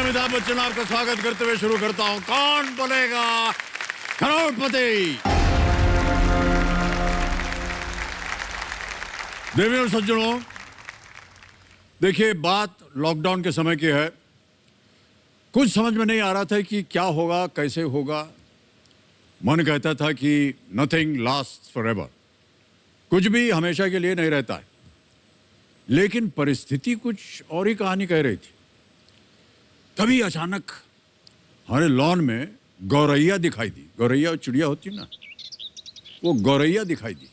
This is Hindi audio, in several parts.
अमिताभ बच्चन आपका स्वागत करते हुए शुरू करता हूं। कौन बोलेगा करोड़पति। देवी और सज्जनों, देखिए बात लॉकडाउन के समय की है। कुछ समझ में नहीं आ रहा था कि क्या होगा, कैसे होगा। मन कहता था कि नथिंग लास्ट्स फॉरएवर, कुछ भी हमेशा के लिए नहीं रहता है। लेकिन परिस्थिति कुछ और ही कहानी कह रही थी। तभी अचानक हमारे लॉन में गौरैया दिखाई दी। गौरैया चिड़िया होती है ना, वो गौरैया दिखाई दी।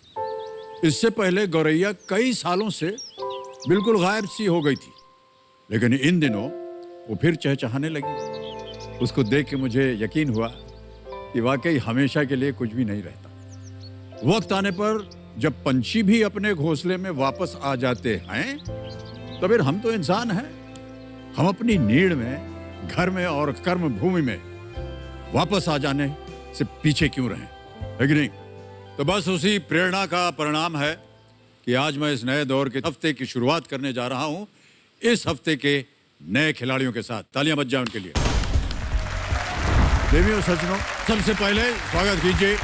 इससे पहले गौरैया कई सालों से बिल्कुल गायब सी हो गई थी, लेकिन इन दिनों वो फिर चहचहाने लगी। उसको देख के मुझे यकीन हुआ कि वाकई हमेशा के लिए कुछ भी नहीं रहता। वक्त आने पर जब पंछी भी अपने घोंसले में वापस आ जाते हैं, तो फिर हम तो इंसान हैं। हम अपनी नीड़ में, घर में और कर्म भूमि में वापस आ जाने से पीछे क्यों रहें, है कि नहीं? तो बस उसी प्रेरणा का परिणाम है कि आज मैं इस नए दौर के हफ्ते की शुरुआत करने जा रहा हूं, इस हफ्ते के नए खिलाड़ियों के साथ। तालियां बज जाएं उनके लिए। देवी और सज्जनों, सबसे पहले स्वागत कीजिए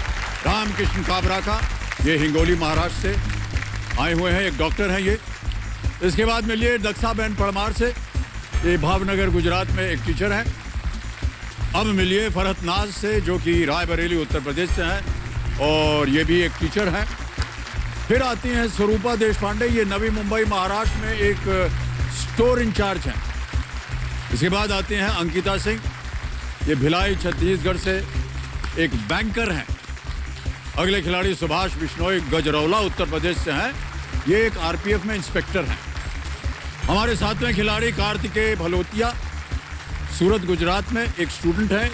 रामकृष्ण काबरा का। ये हिंगोली महाराष्ट्र से आए हुए हैं, एक डॉक्टर हैं ये। इसके बाद मिलिए दक्षाबेन परमार से, ये भावनगर गुजरात में एक टीचर हैं। अब मिलिए फरहत नाज से, जो कि रायबरेली उत्तर प्रदेश से हैं और ये भी एक टीचर हैं। फिर आती हैं स्वरूपा देशपांडे, ये नवी मुंबई महाराष्ट्र में एक स्टोर इंचार्ज हैं। इसके बाद आते हैं अंकिता सिंह, ये भिलाई छत्तीसगढ़ से एक बैंकर हैं। अगले खिलाड़ी सुभाष बिश्नोई, गजरौला उत्तर प्रदेश से हैं, ये एक आरपीएफ में इंस्पेक्टर हैं। हमारे सातवें खिलाड़ी कार्तिकेय भलोतिया, सूरत गुजरात में एक स्टूडेंट है।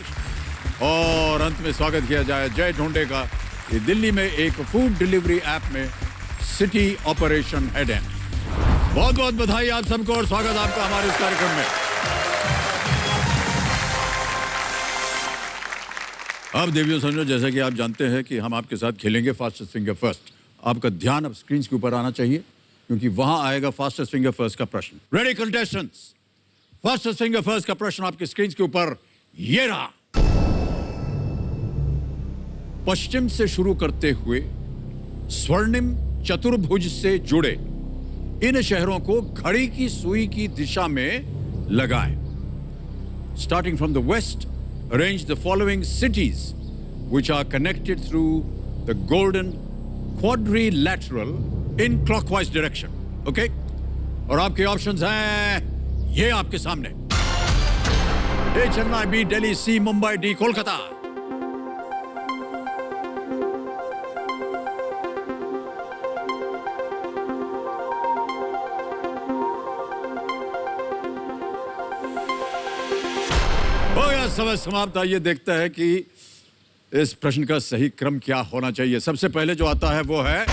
और अंत में स्वागत किया जाए जय ढोंडे का, ये दिल्ली में एक फूड डिलीवरी ऐप में सिटी ऑपरेशन हेड है। बहुत बहुत बधाई आप सबको और स्वागत आपका हमारे इस कार्यक्रम में। अब देवियों समझो, जैसा कि आप जानते हैं कि हम आपके साथ खेलेंगे फास्टेस्ट फिंगर फर्स्ट। आपका ध्यान अब स्क्रीन के ऊपर आना चाहिए, क्योंकि वहां आएगा फास्टेस्ट फिंगर फर्स्ट का प्रश्न। Ready contestants, fastest finger first का प्रश्न आपके स्क्रीन के ऊपर ये रहा। पश्चिम से शुरू करते हुए स्वर्णिम चतुर्भुज से जुड़े इन शहरों को घड़ी की सुई की दिशा में लगाएं। Starting from the west, arrange the following cities which are connected through the golden quadrilateral in clockwise direction. Okay? और आपके ऑप्शंस हैं ये आपके सामने। ए चेन्नई, बी दिल्ली, सी मुंबई, डी कोलकाता। समय समाप्त। आइए देखते हैं कि इस प्रश्न का सही क्रम क्या होना चाहिए। सबसे पहले जो आता है वो है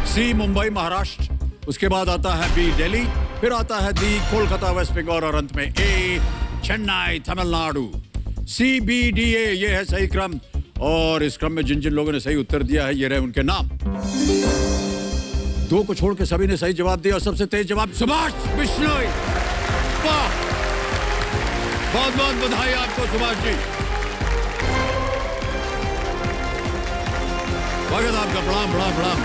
सी मुंबई महाराष्ट्र, उसके बाद आता है बी दिल्ली, फिर आता है डी कोलकाता वेस्ट बंगाल और अंत में A Chennai Tamil Nadu. C B D A, ये है सही क्रम। और इस क्रम में जिन जिन लोगों ने सही उत्तर दिया है, ये रहे उनके नाम। दो को छोड़ के सभी ने सही जवाब दिया और सबसे तेज जवाब सुभाष बिश्नोई। वाह, बहुत बहुत बधाई आपको सुभाष जी। स्वागत आपका, प्रणाम प्रणाम प्रणाम।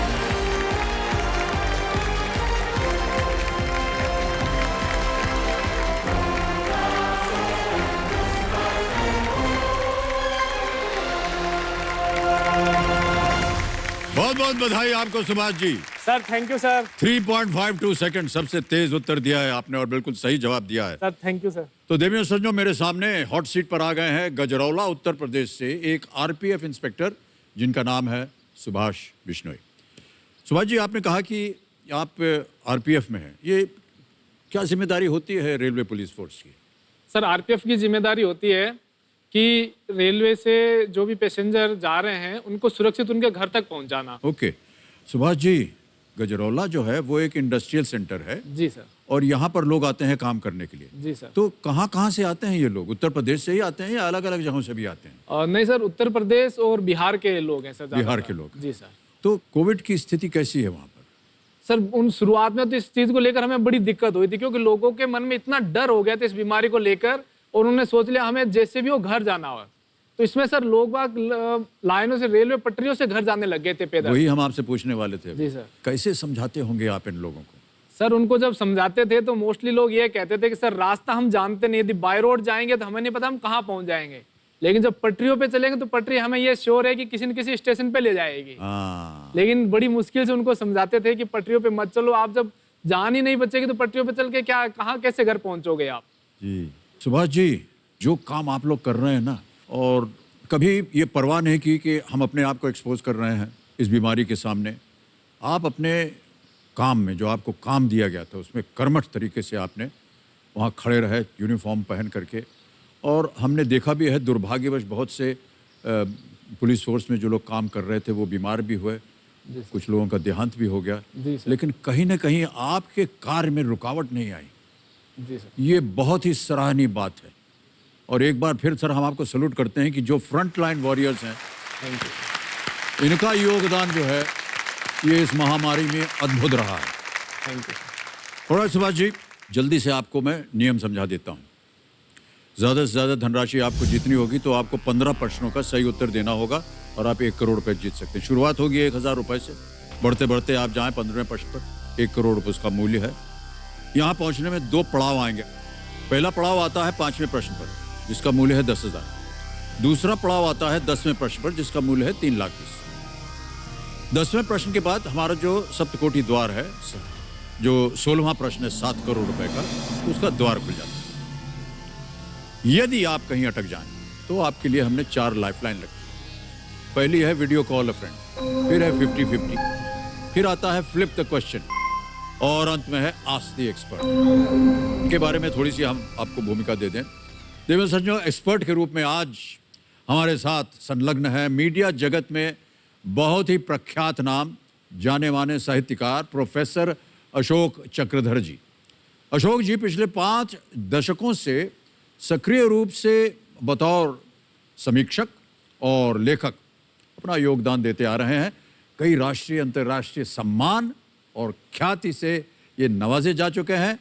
बहुत बहुत बधाई आपको Subhash ji. Sir thank you sir. 3.52 second, सबसे तेज उत्तर दिया है आपने और बिल्कुल सही जवाब दिया है। Sir thank you sir. तो देवियों सज्जनों, मेरे सामने हॉट सीट पर आ गए हैं गजरौला उत्तर प्रदेश से एक आरपीएफ इंस्पेक्टर, जिनका नाम है सुभाष बिश्नोई। सुभाष जी, आपने कहा कि आप आरपीएफ में हैं, ये क्या जिम्मेदारी होती है रेलवे पुलिस फोर्स की? सर आरपीएफ की जिम्मेदारी होती है कि रेलवे से जो भी पैसेंजर जा रहे हैं उनको सुरक्षित उनके घर तक पहुंचाना। ओके सुभाष जी, गजरौला जो है वो एक इंडस्ट्रियल सेंटर है। जी सर। और यहाँ पर लोग आते हैं काम करने के लिए। जी सर। तो कहाँ से आते हैं ये लोग? उत्तर प्रदेश से ही आते हैं या अलग अलग जगहों से भी आते हैं? नहीं सर, उत्तर प्रदेश और बिहार के लोग हैं सर। बिहार के लोग? जी सर। तो कोविड की स्थिति कैसी है वहाँ पर? सर उन शुरुआत में तो इस चीज को लेकर हमें बड़ी दिक्कत हुई थी, क्योंकि लोगों के मन में इतना डर हो गया था इस बीमारी को लेकर, और उन्होंने सोच लिया हमें जैसे भी हो घर जाना हो। तो इसमें सर लोग बाग लाइनों से, रेलवे पटरियों से घर जाने लग गए थे पैदल। वही हम आपसे पूछने वाले थे। जी सर। कैसे समझाते होंगे आप इन लोगों को? सर उनको जब समझाते थे तो मोस्टली लोग ये कहते थे कि सर रास्ता हम जानते नहीं, यदि बाय रोड जाएंगे तो हमें नहीं पता हम कहाँ पहुंच जाएंगे, लेकिन जब पटरियों पे चलेंगे तो पटरी हमें ये श्योर है कि किसी न किसी स्टेशन पे ले जाएगी। लेकिन बड़ी मुश्किल से उनको समझाते थे कि पटरियों पे मत चलो, आप जब जान ही नहीं बचेगी तो पटरियों पे चल के क्या, कहाँ, कैसे घर पहुंचोगे आप। जी सुभाष जी, जो काम आप लोग कर रहे हैं ना, और कभी ये परवाह नहीं की कि हम अपने आप को एक्सपोज कर रहे हैं इस बीमारी के सामने। आप अपने काम में, जो आपको काम दिया गया था, उसमें कर्मठ तरीके से आपने वहाँ खड़े रहे यूनिफॉर्म पहन करके। और हमने देखा भी है, दुर्भाग्यवश बहुत से पुलिस फोर्स में जो लोग काम कर रहे थे वो बीमार भी हुए, कुछ लोगों का देहांत भी हो गया, लेकिन कहीं ना कहीं आपके कार्य में रुकावट नहीं आई। जी सर। ये बहुत ही सराहनीय बात है। और एक बार फिर सर हम आपको सैल्यूट करते हैं कि जो फ्रंट लाइन वॉरियर्स हैं, इनका योगदान जो है ये इस महामारी में अद्भुत रहा है। Thank you. थोड़ा सुभाष जी, जल्दी से आपको मैं नियम समझा देता हूँ। ज़्यादा से ज़्यादा धनराशि आपको जितनी होगी तो आपको 15 प्रश्नों का सही उत्तर देना होगा और आप 1 करोड़ रुपए जीत सकते हैं। शुरुआत होगी 1000 रुपए से, बढ़ते बढ़ते आप जाएं 15वें प्रश्न पर। 1 करोड़ रुपए उसका मूल्य है। यहाँ पहुँचने में 2 पड़ाव आएंगे। पहला पड़ाव आता है 5वें प्रश्न पर, जिसका मूल्य है 10,000। दूसरा पड़ाव आता है 10वें प्रश्न पर, जिसका मूल्य है 3,20,000। 10वें प्रश्न के बाद हमारा जो सप्तकोटि द्वार है, जो 16वां प्रश्न है 7 करोड़ रुपए का, उसका द्वार खुल जाता है। यदि आप कहीं अटक जाएं तो आपके लिए हमने 4 लाइफलाइन रखी। पहली है वीडियो कॉल अ फ्रेंड, फिर है 50-50, फिर आता है फ्लिप द क्वेश्चन, और अंत में है आस्क द एक्सपर्ट। इनके बारे में थोड़ी सी हम आपको भूमिका दे दें। देवेंद्र सर, जो एक्सपर्ट के रूप में आज हमारे साथ संलग्न है मीडिया जगत में बहुत ही प्रख्यात नाम, जाने माने साहित्यकार प्रोफेसर अशोक चक्रधर जी। अशोक जी पिछले 5 दशकों से सक्रिय रूप से बतौर समीक्षक और लेखक अपना योगदान देते आ रहे हैं। कई राष्ट्रीय अंतर्राष्ट्रीय सम्मान और ख्याति से ये नवाजे जा चुके हैं।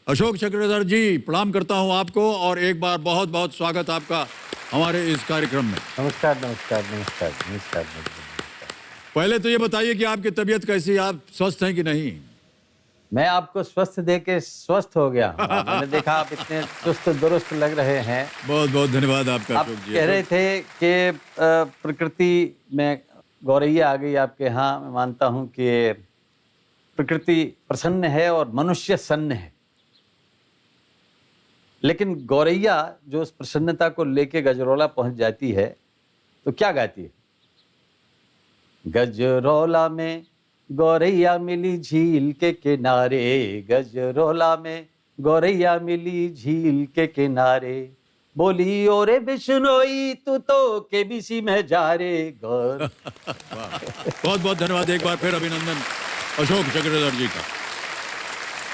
अशोक चक्रधर जी, प्रणाम करता हूं आपको, और एक बार बहुत बहुत स्वागत आपका हमारे इस कार्यक्रम में। नमस्कार नमस्कार नमस्कार नमस्कार। पहले तो ये बताइए कि आपकी तबीयत कैसी है, आप स्वस्थ हैं कि नहीं? मैं आपको स्वस्थ देख के स्वस्थ हो गया। मैंने देखा आप इतने चुस्त दुरुस्त लग रहे हैं। बहुत बहुत धन्यवाद आपका। आप कह रहे थे कि प्रकृति में गौरैया आ गई आपके यहाँ। मैं मानता हूँ कि प्रकृति प्रसन्न है और मनुष्य सन्न है, लेकिन गौरैया जो उस प्रसन्नता को लेके गजरौला पहुंच जाती है तो क्या गाती है? गजरौला में गौरैया मिली झील के किनारे, गजरौला में गौरैया मिली झील के किनारे, बोली ओरे बिश्नोई तू तो केबीसी में जा रे गौर। बहुत बहुत धन्यवाद, एक बार फिर अभिनंदन अशोक चक्रधर जी का।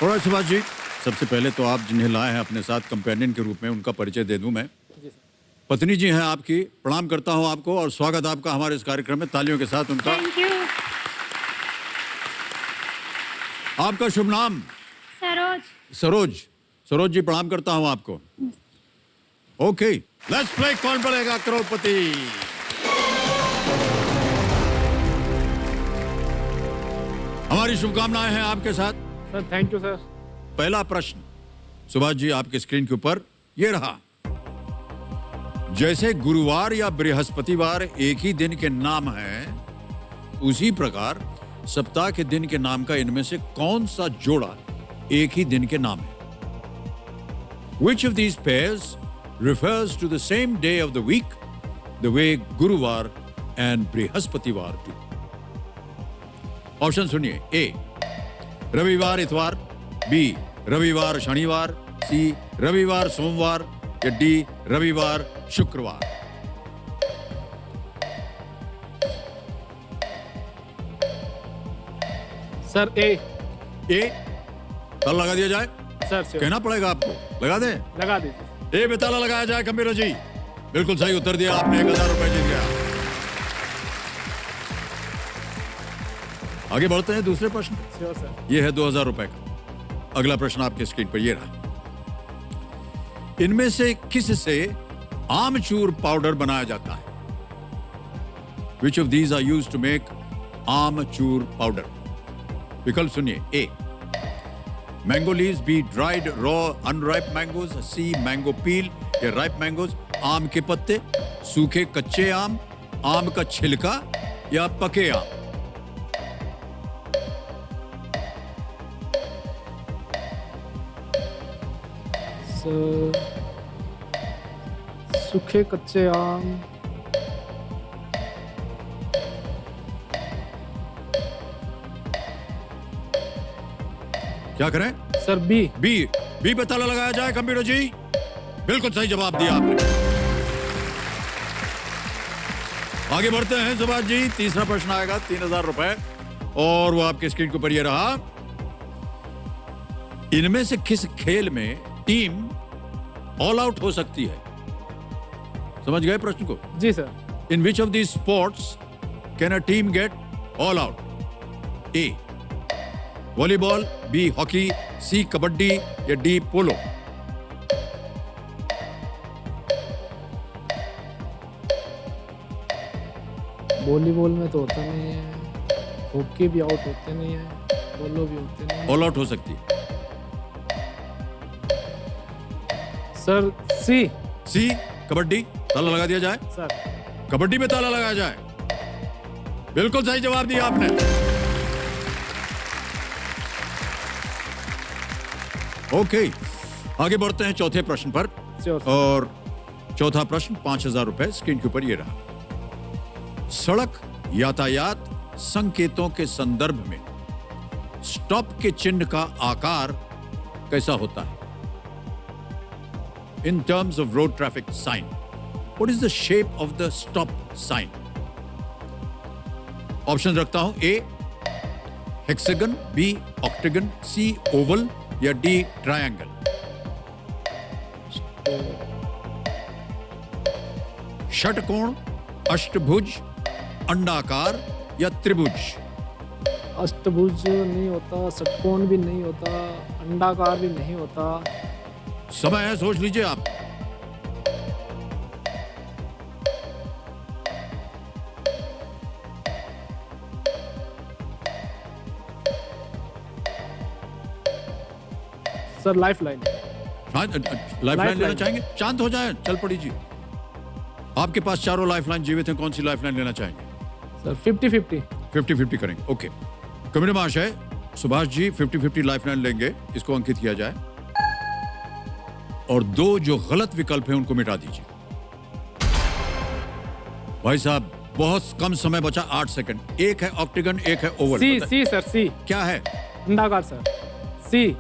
थोड़ा सुभाष जी, सबसे पहले तो आप जिन्हें लाए हैं अपने साथ कंपेनियन के रूप में, उनका परिचय दे दूं मैं। पत्नी जी हैं आपकी, प्रणाम करता हूं आपको और स्वागत आपका हमारे इस कार्यक्रम में, तालियों के साथ उनका। Thank you. आपका शुभ नाम? सरोज। सरोज। सरोज जी, प्रणाम करता हूं आपको। ओके, लेट्स प्ले कौन बनेगा करोड़पति। हमारी शुभकामनाएं हैं आपके साथ। Sir thank you sir. पहला प्रश्न सुभाष जी आपके स्क्रीन के ऊपर ये रहा। जैसे गुरुवार या बृहस्पतिवार एक ही दिन के नाम हैं, उसी प्रकार सप्ताह के दिन के नाम का इनमें से कौन सा जोड़ा एक ही दिन के नाम है? Which of these pairs refers to the same day of the week the way गुरुवार and बृहस्पतिवार do? ऑप्शन सुनिए। ए रविवार इतवार, बी रविवार शनिवार, सी रविवार सोमवार, या डी रविवार शुक्रवार। सर ए। ए ताला लगा दिया जाए? सर कहना पड़ेगा आपको, लगा दें? लगा दीजिए। ए पे ताला लगाया जाए। कंप्यूटर जी, बिल्कुल सही उत्तर दिया आपने, 1000 रुपए जीत गया। आगे बढ़ते हैं दूसरे प्रश्न। Sure sir. ये है 2000 रुपए का। अगला प्रश्न आपके स्क्रीन पर ये रहा। इनमें से किस से आमचूर पाउडर बनाया जाता है? Which of these are used to make amchur powder? विकल्प सुनिए। A, mango leaves, B dried raw unripe mangoes, C mango peel या राइप मैंगोज, आम के पत्ते, सूखे कच्चे आम का छिलका या पके आम। सर सूखे कच्चे आम, क्या करें? Sir B. बी पे ताला लगाया जाए कंप्यूटर जी। बिल्कुल सही जवाब दिया आपने। आगे बढ़ते हैं सुभाष जी। तीसरा प्रश्न आएगा 3000 रुपए और वो आपके स्क्रीन के ऊपर ये रहा। इनमें से किस खेल में टीम ऑल आउट हो सकती है? समझ गए प्रश्न को? जी sir. In which of the sports can a team get all out? A volleyball, B hockey, C kabaddi या डी पोलो। वॉलीबॉल में तो होता नहीं है, हॉकी भी आउट होते नहीं है, पोलो भी होते नहीं है। ऑल आउट हो सकती है। सर सी। सी कबड्डी, ताला लगा दिया जाए। सर कबड्डी में ताला लगाया जाए। बिल्कुल सही जवाब दिया आपने। ओके, आगे बढ़ते हैं चौथे प्रश्न पर। श्योर। और चौथा प्रश्न 5000 रुपए स्क्रीन के ऊपर ये रहा। सड़क यातायात संकेतों के संदर्भ में स्टॉप के चिन्ह का आकार कैसा होता है? In terms of road traffic sign, what is the shape of the stop sign? Option रखता हूं। A hexagon, B octagon, C oval या डी ट्रायंगल। षटकोण, अष्टभुज, अंडाकार या त्रिभुज? अष्टभुज नहीं होता, षटकोण भी नहीं होता, अंडाकार भी नहीं होता। समय है, सोच लीजिए आप। Sir lifeline. लाइफलाइन लेना चाहेंगे? शांत हो जाए, चल पड़िए। आपके पास चारों लाइफलाइन जीवित हैं, कौन सी लाइफलाइन लेना चाहेंगे? सर 50-50। 50-50 करेंगे। ओके, कमेटी महाशय, सुभाष जी 50-50 लाइफलाइन लेंगे, इसको अंकित किया जाए और दो जो गलत विकल्प हैं उनको मिटा दीजिए। भाई साहब बहुत कम समय बचा, 8 सेकंड। एक है ऑक्टागन, एक है ओवल। सी सर सी। क्या है? अंडाकार सर। सी।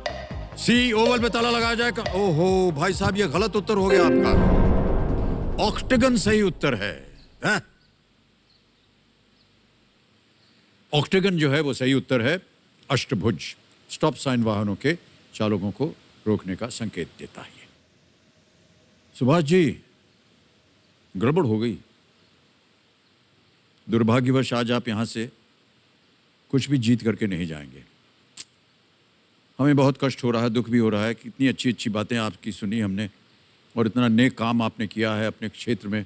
सी ओवल पे ताला लगाया जाएगा। ओहो भाई साहब, ये गलत उत्तर हो गया आपका। ऑक्टागन सही उत्तर है। ऑक्टागन जो है वो सही उत्तर है। अष्टभुज स्टॉप साइन वाहनों के चालकों को रोकने का संकेत देता है। सुभाष जी गड़बड़ हो गई। दुर्भाग्यवश आज आप यहां से कुछ भी जीत करके नहीं जाएंगे। हमें बहुत कष्ट हो रहा है, दुख भी हो रहा है। कितनी अच्छी अच्छी बातें आपकी सुनी हमने और इतना नेक काम आपने किया है अपने क्षेत्र में।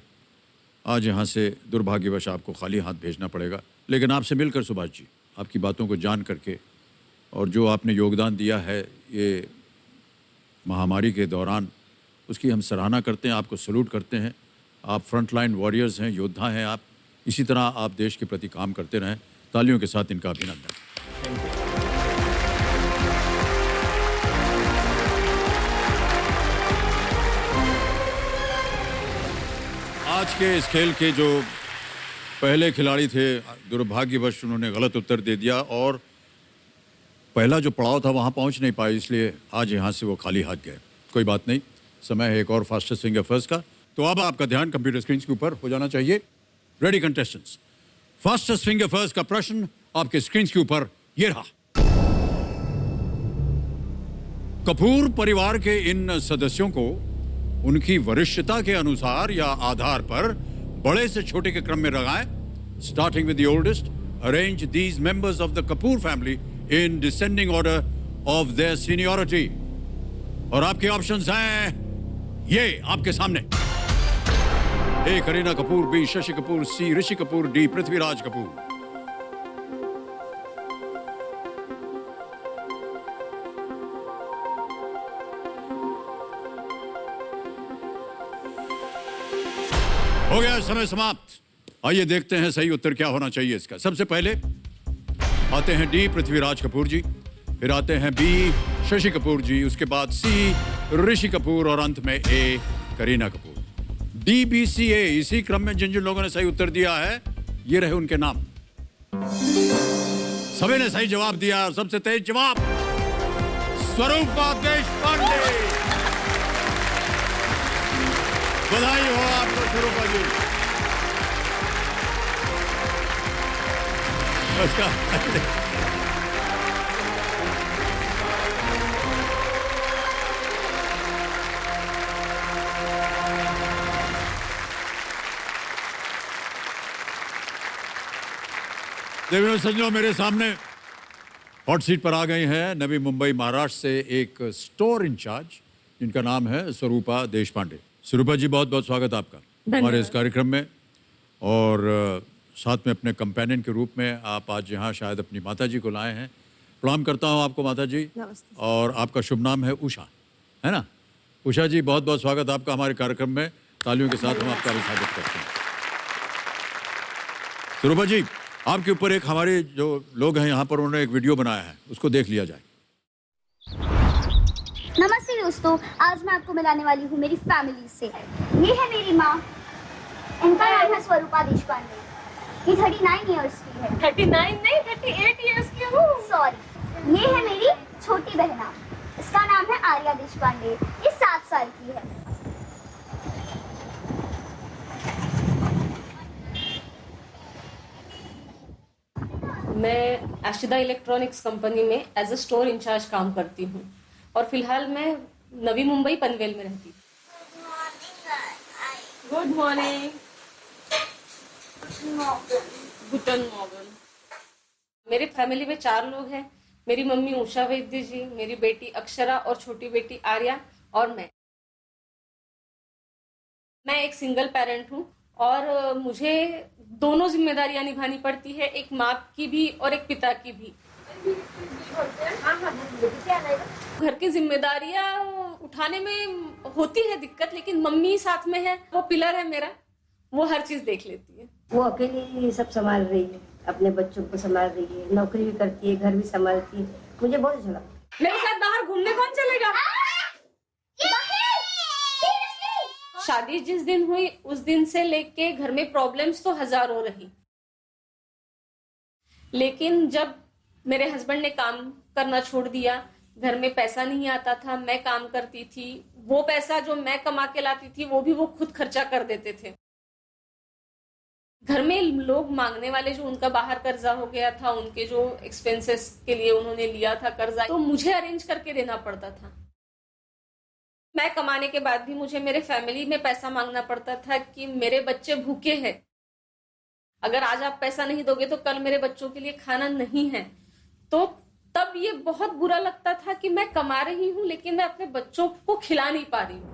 आज यहाँ से दुर्भाग्यवश आपको खाली हाथ भेजना पड़ेगा। लेकिन आपसे मिलकर सुभाष जी, आपकी बातों को जान करके और जो आपने योगदान दिया है ये महामारी के दौरान, उसकी हम सराहना करते हैं, आपको सैल्यूट करते हैं। आप फ्रंटलाइन वॉरियर्स हैं, योद्धा हैं आप। इसी तरह आप देश के प्रति काम करते रहें। तालियों के साथ इनका अभिनंदन। आज के इस खेल के जो पहले खिलाड़ी थे, दुर्भाग्यवश उन्होंने गलत उत्तर दे दिया और पहला जो पड़ाव था वहां पहुंच नहीं पाए, इसलिए आज यहां से वो खाली हाथ गए। कोई बात नहीं, समय है एक और फास्टेस्ट फिंगर फर्स्ट का। तो अब आपका ध्यान कंप्यूटर स्क्रीन के ऊपर हो जाना चाहिए। Ready contestants, fastest finger first का प्रश्न आपके स्क्रीन के ऊपर ये रहा। कपूर परिवार के इन सदस्यों को उनकी वरिष्ठता के अनुसार या आधार पर बड़े से छोटे के क्रम में लगाएं। Starting with the oldest, arrange these members of the Kapoor family in descending order of their seniority. और आपके ऑप्शंस हैं ये आपके सामने। ए करीना कपूर, बी शशि कपूर, सी ऋषि कपूर, डी पृथ्वीराज कपूर। हो गया समय समाप्त। आइए देखते हैं सही उत्तर क्या होना चाहिए इसका। सबसे पहले आते हैं डी पृथ्वीराज कपूर जी, फिर आते हैं बी शशि कपूर जी, उसके बाद सी ऋषि कपूर और अंत में A Kareena Kapoor. D B C A, इसी क्रम में जिन जिन लोगों ने सही उत्तर दिया है ये रहे उनके नाम। सभी ने सही जवाब दिया और सबसे तेज जवाब स्वरूपा देशपांडे। बधाई हो आपको स्वरूपा जी। देवियों सज्जनों, मेरे सामने हॉट सीट पर आ गई हैं नवी मुंबई महाराष्ट्र से एक स्टोर इंचार्ज जिनका नाम है स्वरूपा देशपांडे। स्वरूपा जी, बहुत बहुत स्वागत आपका हमारे इस कार्यक्रम में। और साथ में अपने कंपेनियन के रूप में आप आज यहाँ शायद अपनी माता जी को लाए हैं। प्रणाम करता हूँ आपको माता जी। और आपका शुभ नाम है उषा, है ना? उषा जी, बहुत बहुत स्वागत आपका हमारे कार्यक्रम में। तालियों के साथ हम आपका स्वागत करते हैं। स्वरूपा जी, आपके ऊपर एक हमारे जो लोग हैं यहाँ पर उन्होंने एक वीडियो बनाया है, उसको देख लिया जाए। नमस्ते दोस्तों, आज मैं आपको मिलाने वाली हूँ मेरी फैमिली से। ये है मेरी माँ, इनका नाम है स्वरूपा देशपांडे। ये 39 इयर्स की है। 39 नहीं, 38 इयर्स की हूँ। सॉरी। ये है मेरी छोटी बहना, इसका नाम है आर्या देशपांडे। ये 7 साल की है। मैं आशिदा इलेक्ट्रॉनिक्स कंपनी में एज अ स्टोर इंचार्ज काम करती हूँ और फिलहाल मैं नवी मुंबई पनवेल में रहती हूँ। Good morning. गुटन मॉर्गन। मेरी फैमिली में 4 लोग हैं। मेरी मम्मी उषा वैद्य जी, मेरी बेटी अक्षरा और छोटी बेटी आर्या और मैं एक सिंगल पेरेंट हूँ और मुझे दोनों जिम्मेदारियां निभानी पड़ती है, एक माँ की भी और एक पिता की भी। घर की जिम्मेदारियां उठाने में होती है दिक्कत, लेकिन मम्मी साथ में है, वो पिलर है मेरा, वो हर चीज देख लेती है। वो अकेली ये सब संभाल रही है, अपने बच्चों को संभाल रही है, नौकरी भी करती है, घर भी संभालती है। मुझे बहुत अच्छा लगता है। मेरे साथ बाहर घूमने कौन चलेगा? शादी जिस दिन हुई उस दिन से लेके घर में प्रॉब्लम्स तो हजारों रही, लेकिन जब मेरे हस्बैंड ने काम करना छोड़ दिया, घर में पैसा नहीं आता था, मैं काम करती थी, वो पैसा जो मैं कमा के लाती थी वो भी वो खुद खर्चा कर देते थे। घर में लोग मांगने वाले, जो उनका बाहर कर्जा हो गया था, उनके जो एक्सपेंसेस के लिए उन्होंने लिया था कर्जा, तो मुझे अरेंज करके देना पड़ता था। मैं कमाने के बाद भी मुझे मेरे फैमिली में पैसा मांगना पड़ता था कि मेरे बच्चे भूखे हैं, अगर आज आप पैसा नहीं दोगे तो कल मेरे बच्चों के लिए खाना नहीं है। तो तब ये बहुत बुरा लगता था कि मैं कमा रही हूँ लेकिन मैं अपने बच्चों को खिला नहीं पा रही हूँ।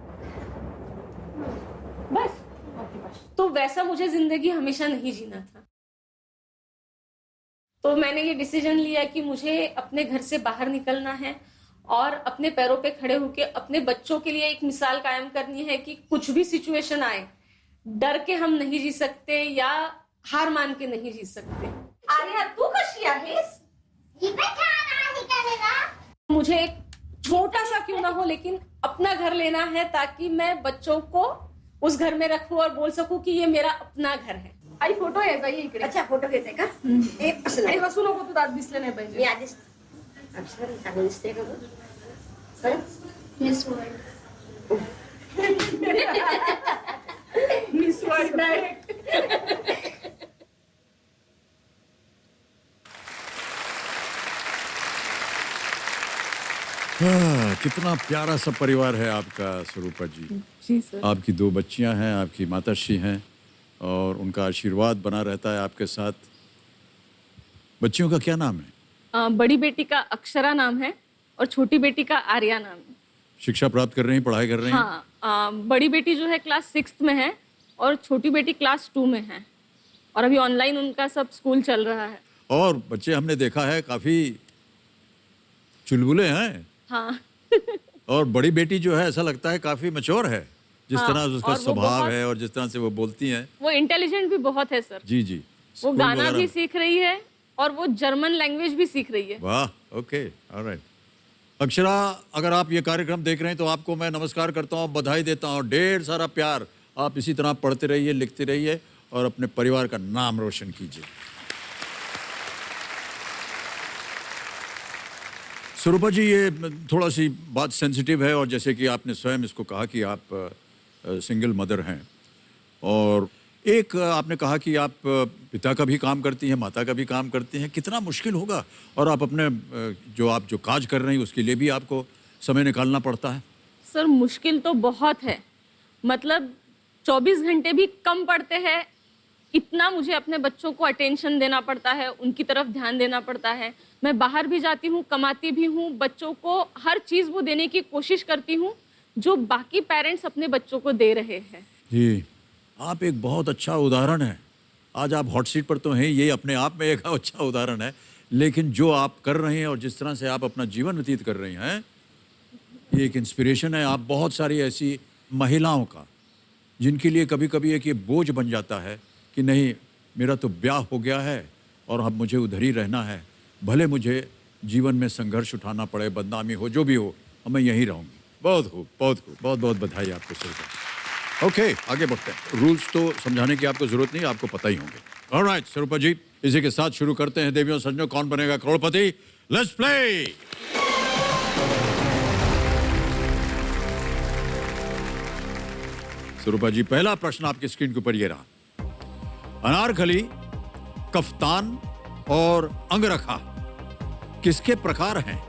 बस तो वैसा मुझे जिंदगी हमेशा नहीं जीना था। तो मैंने ये डिसीजन लिया कि मुझे अपने घर से बाहर निकलना है और अपने पैरों पे खड़े होकर अपने बच्चों के लिए एक मिसाल कायम करनी है कि कुछ भी सिचुएशन आए, डर के हम नहीं जी सकते या हार मान के नहीं जी सकते। आर्या, तू कशी आहेस? मुझे एक छोटा सा क्यों ना हो लेकिन अपना घर लेना है, ताकि मैं बच्चों को उस घर में रखूं और बोल सकूं कि ये मेरा अपना घर है। आई फोटो यायचा ये इकडे. अच्छा, फोटो घेते का? एक असं आणि नाही. हसू नको, तू दात दिसले नाही मी पाहिजे. आधीच अक्षर चांगलं दिसते का बघ? खरंच? Miss world. Miss world direct. कितना प्यारा सा परिवार है आपका स्वरूपा जी। जी सर। आपकी 2 बच्चियां हैं, आपकी माताश्री हैं और उनका आशीर्वाद बना रहता है आपके साथ। बच्चियों का क्या नाम है? बड़ी बेटी का अक्षरा नाम है और छोटी बेटी का आर्या नाम है। शिक्षा प्राप्त कर रही हैं, पढ़ाई कर रही हैं? हाँ, बड़ी बेटी जो है क्लास 6th में है और छोटी बेटी क्लास 2 में है और अभी ऑनलाइन उनका सब स्कूल चल रहा है। और बच्चे हमने देखा है काफी चुलबुले हैं। हाँ और बड़ी बेटी जो है ऐसा लगता है काफी मैच्योर है, जिस हाँ, तरह उसका और वो स्वभाव बहुत- है और जिस तरह से वो बोलती हैं। वो इंटेलिजेंट भी बहुत है सर। जी जी। वो स्कूल गाना वगैरह- भी सीख रही है और वो जर्मन लैंग्वेज भी सीख रही है। वाह, ओके, ऑलराइट। अक्षरा, अगर आप ये कार्यक्रम देख रहे हैं तो आपको मैं नमस्कार करता हूँ, बधाई देता हूँ, ढेर सारा प्यार। आप इसी तरह पढ़ते रहिए, लिखते रहिए और अपने परिवार का नाम रोशन कीजिए। स्वरूपा जी, ये थोड़ा सी बात सेंसिटिव है और जैसे कि आपने स्वयं इसको कहा कि आप सिंगल मदर हैं और एक आपने कहा कि आप पिता का भी काम करती हैं, माता का भी काम करती हैं। कितना मुश्किल होगा, और आप अपने जो काज कर रही हैं उसके लिए भी आपको समय निकालना पड़ता है। सर मुश्किल तो बहुत है, मतलब 24 घंटे भी कम पड़ते हैं। इतना मुझे अपने बच्चों को अटेंशन देना पड़ता है, उनकी तरफ ध्यान देना पड़ता है। मैं बाहर भी जाती हूँ, कमाती भी हूँ, बच्चों को हर चीज़ वो देने की कोशिश करती हूँ जो बाकी पेरेंट्स अपने बच्चों को दे रहे हैं। जी, आप एक बहुत अच्छा उदाहरण है। आज आप हॉट सीट पर तो हैं, ये अपने आप में एक अच्छा उदाहरण है, लेकिन जो आप कर रहे हैं और जिस तरह से आप अपना जीवन व्यतीत कर रही हैं, ये एक इंस्पिरेशन है। आप बहुत सारी ऐसी महिलाओं का, जिनके लिए कभी कभी एक ये बोझ बन जाता है कि नहीं, मेरा तो ब्याह हो गया है और अब मुझे उधर ही रहना है, भले मुझे जीवन में संघर्ष उठाना पड़े, बदनामी हो, जो भी हो, मैं यहीं रहूँगी। बहुत खूब, बहुत खूब, बहुत बहुत बधाई आपको सर। ओके, आगे बढ़ते हैं। रूल्स तो समझाने की आपको जरूरत नहीं, आपको पता ही होंगे। ऑलराइट स्वरूपा जी, इसी के साथ शुरू करते हैं देवियों सज्जनों, कौन बनेगा करोड़पति। Let's play. स्वरूपा जी, पहला प्रश्न आपकी स्क्रीन के ऊपर ये रहा। अनारकली, कफ्तान और अंगरखा किसके प्रकार हैं?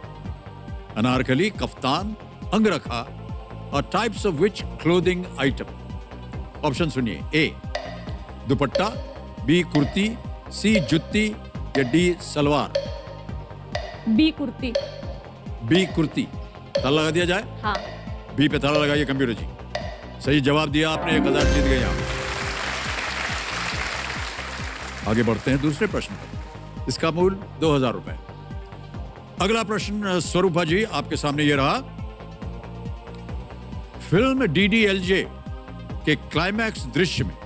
Anarkali, kaftan, angrakha are types of which clothing item? Option सुनिए। A dupatta, B kurti, C jutti या D salwar. B kurti. B kurti. ताला लगा दिया जाए? हाँ। बी पे ताला लगाइए कंप्यूटर जी। सही जवाब दिया आपने, 1000 जीत गए आप। आगे बढ़ते हैं दूसरे प्रश्न पर। इसका मूल्य 2000 रुपए। अगला प्रश्न स्वरूपा जी आपके सामने ये रहा। फिल्म DDLJ के क्लाइमैक्स दृश्य में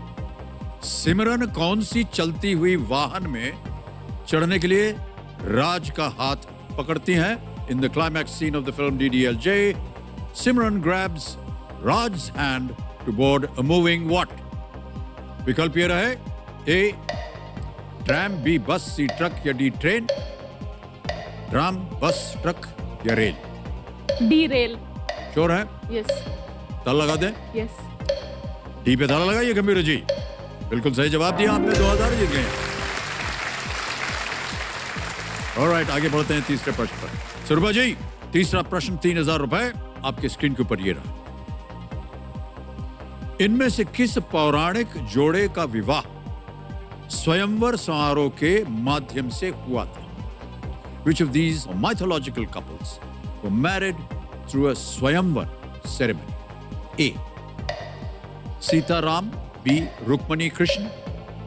सिमरन कौन सी चलती हुई वाहन में चढ़ने के लिए राज का हाथ पकड़ती हैं? In the climax scene of the film DDLJ, Simran grabs Raj's hand to board a moving what? विकल्प ये रहे। ए ट्रैम, बी बस, सी ट्रक या डी ट्रेन। ट्राम, बस, ट्रक या रेल। D rail. श्योर है? यस। ताला लगा दें? यस। डी पे ताला लगाइए कंप्यूटर जी। बिल्कुल सही जवाब दिया आपने, 2000 जीत गए। ऑलराइट, आगे बढ़ते हैं तीसरे प्रश्न पर। स्वरूपा जी, तीसरा प्रश्न 3000 रुपए आपके स्क्रीन के ऊपर ये रहा। इनमें से किस पौराणिक जोड़े का विवाह स्वयंवर समारोह के माध्यम से हुआ था? Which of these mythological couples were married through a स्वयंवर ceremony? A. Sita Ram, B. Rukmini Krishna,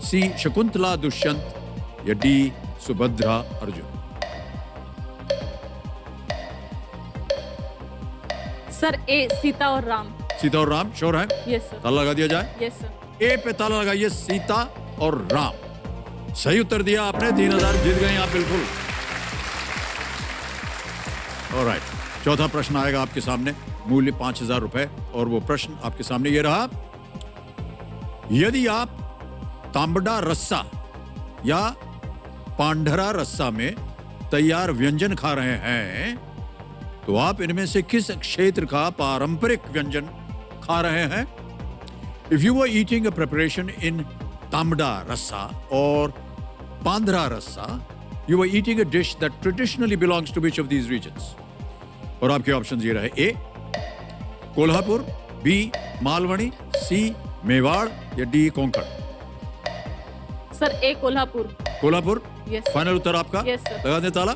C. Shakuntala Dushyant या D. सुभद्रा अर्जुन। सर ए सीता और राम। सीता और राम श्योर है? Yes sir. ताला लगा दिया जाए? Yes sir. ए पे ताला लगाइए, सीता और राम। सही उत्तर दिया आपने, 3000 जीत गए आप बिल्कुल। ऑलराइट, चौथा प्रश्न आएगा आपके सामने, मूल्य 5000 रुपए, और वो प्रश्न आपके सामने ये रहा। यदि आप तांबड़ा रस्सा या पांढरा रस्सा में तैयार व्यंजन खा रहे हैं तो आप इनमें से किस क्षेत्र का पारंपरिक व्यंजन खा रहे हैं? If you were eating a preparation in Tambda Rasa or Pandhra Rasa, you were eating a dish that traditionally belongs to which of these regions? और आपके ऑप्शंस ये रहे। ए कोल्हापुर, बी मालवणी, सी मेवाड़ या डी कोंकण। सर ए कोल्हापुर। कोल्हापुर Yes. फाइनल उत्तर आपका? Yes, sir. लगा दें ताला।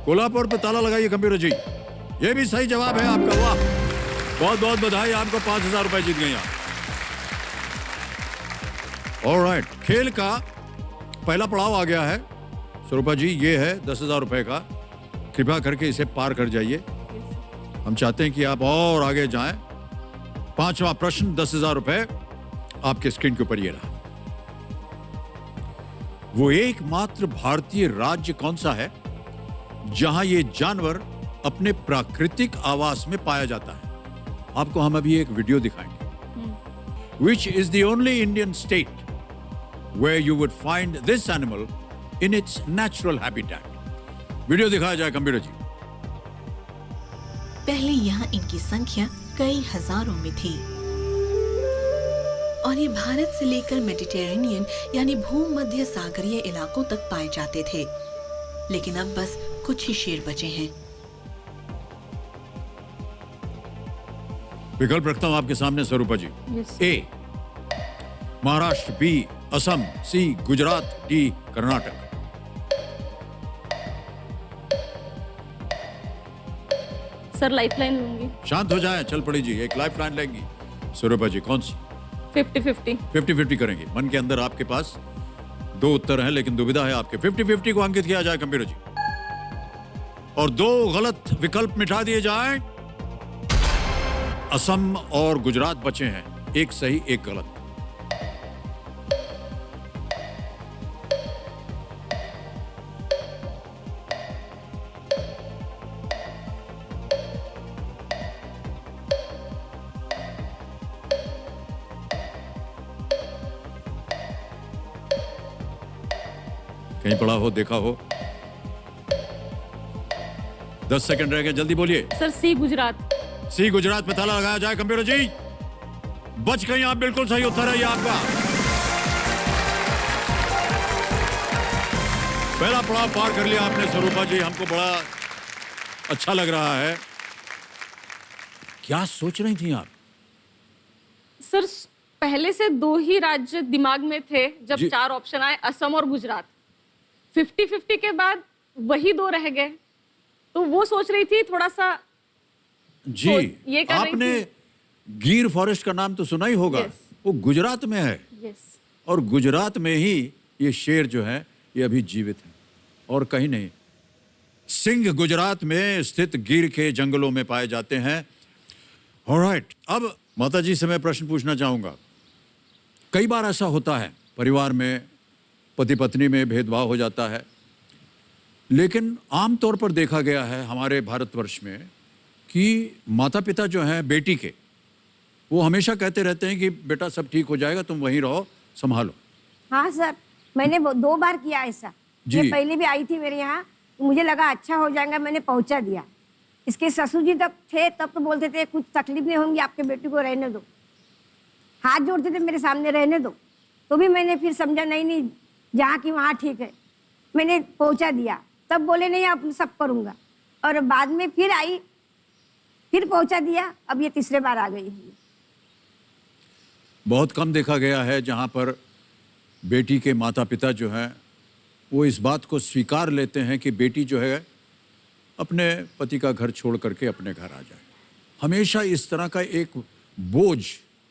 कोल्हापुर पे ताला लगाइए कंप्यूटर जी। ये भी सही जवाब है आपका, वाह। बहुत बहुत बधाई, आपको 5,000 रुपए जीत गई आप। ऑलराइट, खेल का पहला पड़ाव आ गया है। स्वरूपा जी, ये है 10,000 रुपए का, कृपया करके इसे पार कर जाइए। हम चाहते हैं कि आप और आगे जाएं। 5वां प्रश्न, 10,000 रुपए आपके स्क्रीन के ऊपर ये रहा। वो एकमात्र भारतीय राज्य कौन सा है जहां ये जानवर अपने प्राकृतिक आवास में पाया जाता है? आपको हम अभी एक वीडियो दिखाएंगे। Which is the only Indian state where you would find this animal in its natural habitat? Video दिखाया जाए कंप्यूटर जी। पहले यहाँ इनकी संख्या कई हजारों में थी और ये भारत से लेकर मेडिटेरेनियन यानी भूमध्य सागरीय इलाकों तक पाए जाते थे, लेकिन अब बस कुछ ही शेर बचे हैं। विकल्प रखता हूं आपके सामने Swarupa ji. Yes. A Maharashtra, B Assam, C Gujarat, D Karnataka. Sir lifeline लूंगी। शांत हो जाएं, चल पड़ी जी, एक लाइफ लाइन लेंगी। स्वरूपा जी कौन सी? 50-50। 50-50 करेंगे। मन के अंदर आपके पास 2 उत्तर हैं, लेकिन दुविधा है आपके। 50-50 को अंकित किया जाए कंप्यूटर जी, और 2 गलत विकल्प मिटा दिए जाएं। असम और गुजरात बचे हैं, एक सही एक गलत। कहीं पढ़ा हो, देखा हो? 10 सेकंड रह गए, जल्दी बोलिए। सर सी गुजरात। सी गुजरात पे ताला लगाया जाए कंप्यूटर जी। बच गई आप, बिल्कुल सही उत्तर है ये आपका। पहला पड़ाव पार कर लिया आपने स्वरूपा जी, हमको बड़ा अच्छा लग रहा है। क्या सोच रही थी आप? सर पहले से 2 ही राज्य दिमाग में थे, जब जी। 4 ऑप्शन आए, असम और गुजरात। 50-50 के बाद वही 2 रह गए, तो वो सोच रही थी थोड़ा सा। जी, ये कर रही आपने थी। गिर फॉरेस्ट का नाम तो सुना ही होगा। Yes. वो गुजरात में है, यस। और गुजरात में ही ये शेर जो है ये अभी जीवित है और कहीं नहीं। सिंह गुजरात में स्थित गिर के जंगलों में पाए जाते हैं। ऑलराइट, अब माता जी से मैं प्रश्न पूछना चाहूंगा। कई बार ऐसा होता है, परिवार में पति पत्नी में भेदभाव हो जाता है, लेकिन आमतौर पर देखा गया है हमारे भारतवर्ष में कि माता पिता जो हैं बेटी के, वो हमेशा कहते रहते हैं कि बेटा सब ठीक हो जाएगा, तुम वहीं रहो, संभालो। हाँ सर, मैंने 2 बार किया ऐसा। जी। ये पहले भी आई थी मेरे यहाँ, तो मुझे लगा अच्छा हो जाएगा, मैंने पहुंचा दिया। इसके ससुर जी तब थे, तब तो बोलते थे कुछ तकलीफ नहीं होंगी, आपके बेटी को रहने दो, हाथ जोड़ते थे मेरे सामने, रहने दो। तो भी मैंने फिर समझा नहीं, जहाँ की वहाँ ठीक है, मैंने पहुंचा दिया। तब बोले नहीं अब सब करूँगा, और बाद में फिर आई, फिर पहुंचा दिया। अब ये 3रे बार आ गई है। बहुत कम देखा गया है जहाँ पर बेटी के माता पिता जो हैं वो इस बात को स्वीकार लेते हैं कि बेटी जो है अपने पति का घर छोड़ करके अपने घर आ जाए। हमेशा इस तरह का एक बोझ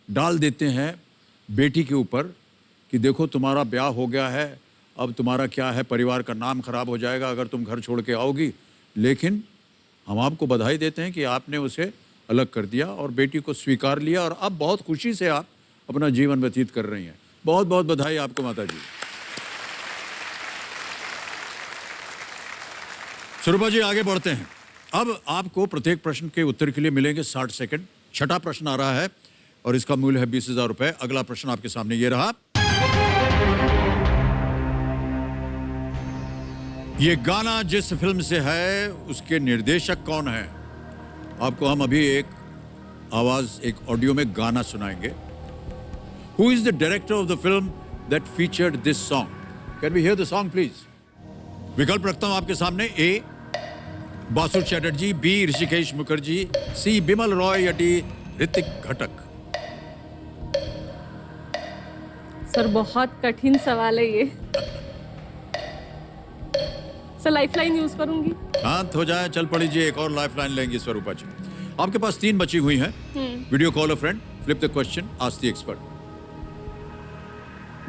डाल देते हैं बेटी के ऊपर कि देखो तुम्हारा ब्याह हो गया है, अब तुम्हारा क्या है, परिवार का नाम खराब हो जाएगा अगर तुम घर छोड़ के आओगी। लेकिन हम आपको बधाई देते हैं कि आपने उसे अलग कर दिया और बेटी को स्वीकार लिया, और अब बहुत खुशी से आप अपना जीवन व्यतीत कर रही हैं। बहुत बहुत बधाई आपको माता जी। स्वरूपा जी आगे बढ़ते हैं। अब आपको प्रत्येक प्रश्न के उत्तर के लिए मिलेंगे 60 सेकंड। 6ठा प्रश्न आ रहा है और इसका मूल्य है 20,000 रुपए। अगला प्रश्न आपके सामने ये रहा। ये गाना जिस फिल्म से है उसके निर्देशक कौन है? आपको हम अभी एक आवाज, एक ऑडियो में गाना सुनाएंगे। Who is the director of the film that featured this song? Can we hear the song, please? विकल्प रखता हूं आपके सामने। ए बासु चैटर्जी, बी ऋषिकेश मुखर्जी, सी बिमल रॉय या डी ऋतिक घटक। सर बहुत कठिन सवाल है ये। सर लाइफलाइन यूज करूंगी। शांत हो जाए, चल पड़ीजिए, एक और लाइफलाइन लेंगी स्वरूपा जी। आपके पास 3 बची हुई हैं। Video call a friend, flip the question, ask the expert.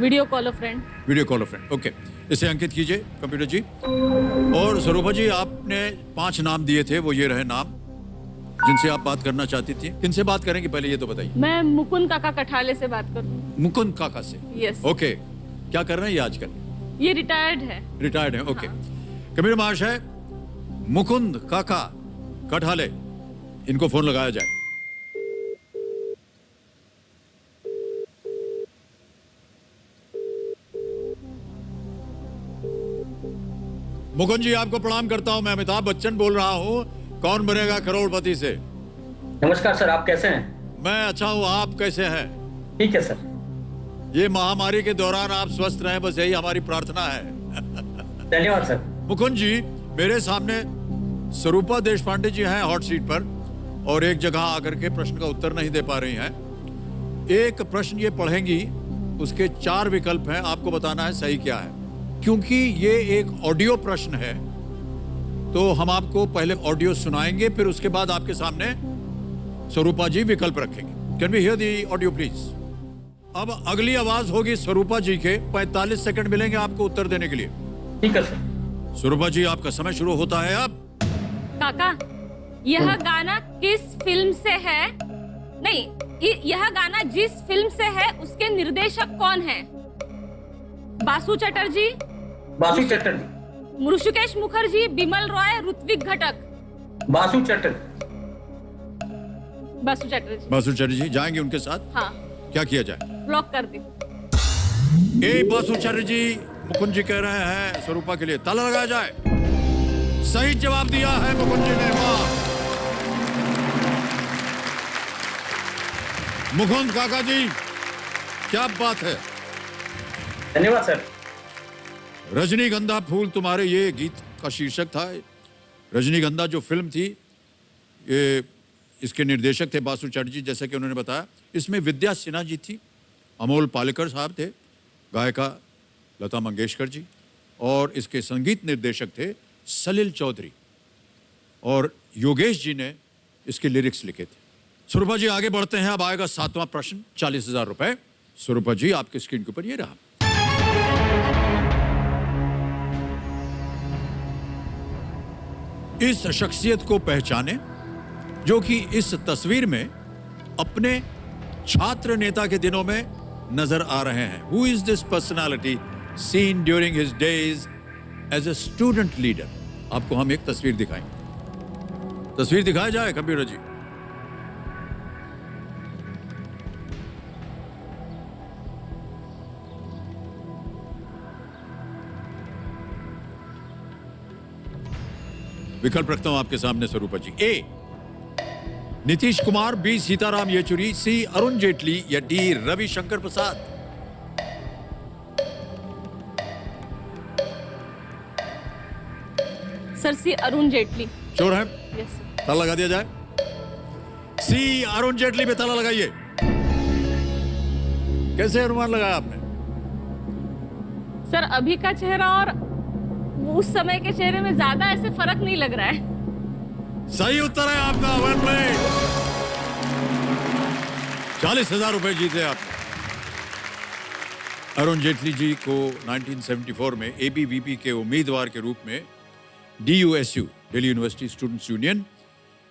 Video call a friend. Video call a friend, okay. इसे अंकित कीजिए कंप्यूटर जी। और स्वरूपा जी, आपने 5 नाम दिए थे, वो ये रहे नाम जिनसे आप बात करना चाहती थी। किनसे बात करेंगे पहले ये तो बताइए। मैं मुकुंद काका कठाले से बात करूँ। मुकुंद काका से? यस। ओके, क्या कर रहे हैं ये आजकल? ये रिटायर्ड है। रिटायर्ड है, ओके। कबीर महाशय, मुकुंद काका कठाले, इनको फोन लगाया जाए। मुकुंद जी, आपको प्रणाम करता हूं। मैं अमिताभ बच्चन बोल रहा हूं, कौन बनेगा करोड़पति से। नमस्कार सर, आप कैसे हैं? मैं अच्छा हूं, आप कैसे हैं? ठीक है सर। ये महामारी के दौरान आप स्वस्थ रहें, बस यही हमारी प्रार्थना है। धन्यवाद सर। मुकुंद जी, मेरे सामने स्वरूपा देशपांडे जी हैं हॉट सीट पर, और एक जगह आकर के प्रश्न का उत्तर नहीं दे पा रही हैं। एक प्रश्न ये पढ़ेंगी, उसके 4 विकल्प हैं, आपको बताना है सही क्या है। क्योंकि ये एक ऑडियो प्रश्न है, तो हम आपको पहले ऑडियो सुनाएंगे, फिर उसके बाद आपके सामने स्वरूपा जी विकल्प रखेंगे। Can we hear the audio please? अब अगली आवाज होगी स्वरूपा जी के। 45 सेकंड मिलेंगे आपको उत्तर देने के लिए। ठीक है सर। स्वरूपा जी, आपका समय शुरू होता है अब। काका, यह गाना किस फिल्म से है? नहीं, यह गाना जिस फिल्म से है उसके निर्देशक कौन है? बासु चटर्जी, बासु चटर्जी, ऋषिकेश मुखर्जी, बिमल रॉय, ऋत्विक घटक। बासु चटर्जी। बासु चटर्जी। बासु चटर्जी जाएंगे उनके साथ? हाँ। क्या किया जाए? ब्लॉक कर दी। ए बासु चटर्जी, मुकुंद जी कह रहे हैं स्वरूपा के लिए ताला लगाया जाए। सही जवाब दिया है मुकुंद जी ने। वाह मुकुंद काका जी, क्या बात है। धन्यवाद सर। रजनीगंधा फूल तुम्हारे, ये गीत का शीर्षक था। रजनीगंधा जो फिल्म थी, ये इसके निर्देशक थे बासु चटर्जी, जैसे कि उन्होंने बताया। इसमें विद्या सिन्हा जी थी, अमोल पालेकर साहब थे, गायिका लता मंगेशकर जी, और इसके संगीत निर्देशक थे सलिल चौधरी, और योगेश जी ने इसके लिरिक्स लिखे थे। स्वरूपा जी आगे बढ़ते हैं। अब आएगा 7वां प्रश्न, 40,000 रुपए। स्वरूपा जी, आपके स्क्रीन के ऊपर ये रहा। इस शख्सियत को पहचाने जो कि इस तस्वीर में अपने छात्र नेता के दिनों में नजर आ रहे हैं। Who is this personality seen during his days as a student leader? आपको हम एक तस्वीर दिखाएंगे। तस्वीर दिखाया जाए कंप्यूटर जी। विकल्प रखता हूं आपके सामने स्वरूपा जी। ए नीतीश कुमार, बी सीताराम येचुरी, सी अरुण जेटली, या डी रविशंकर प्रसाद। सर, सी अरुण जेटली। श्योर है? Yes sir. ताला लगा दिया जाए। सी अरुण जेटली पे ताला लगाइए। कैसे अनुमान लगाया आपने? सर, अभी का चेहरा और उस समय के चेहरे में ज्यादा ऐसे फर्क नहीं लग रहा है। सही उत्तर है आपका। 1 पॉइंट। 40,000 रुपए जीते आपने। अरुण जेटली जी को 1974 में ABVP के उम्मीदवार के रूप में DUSU, Delhi university students union,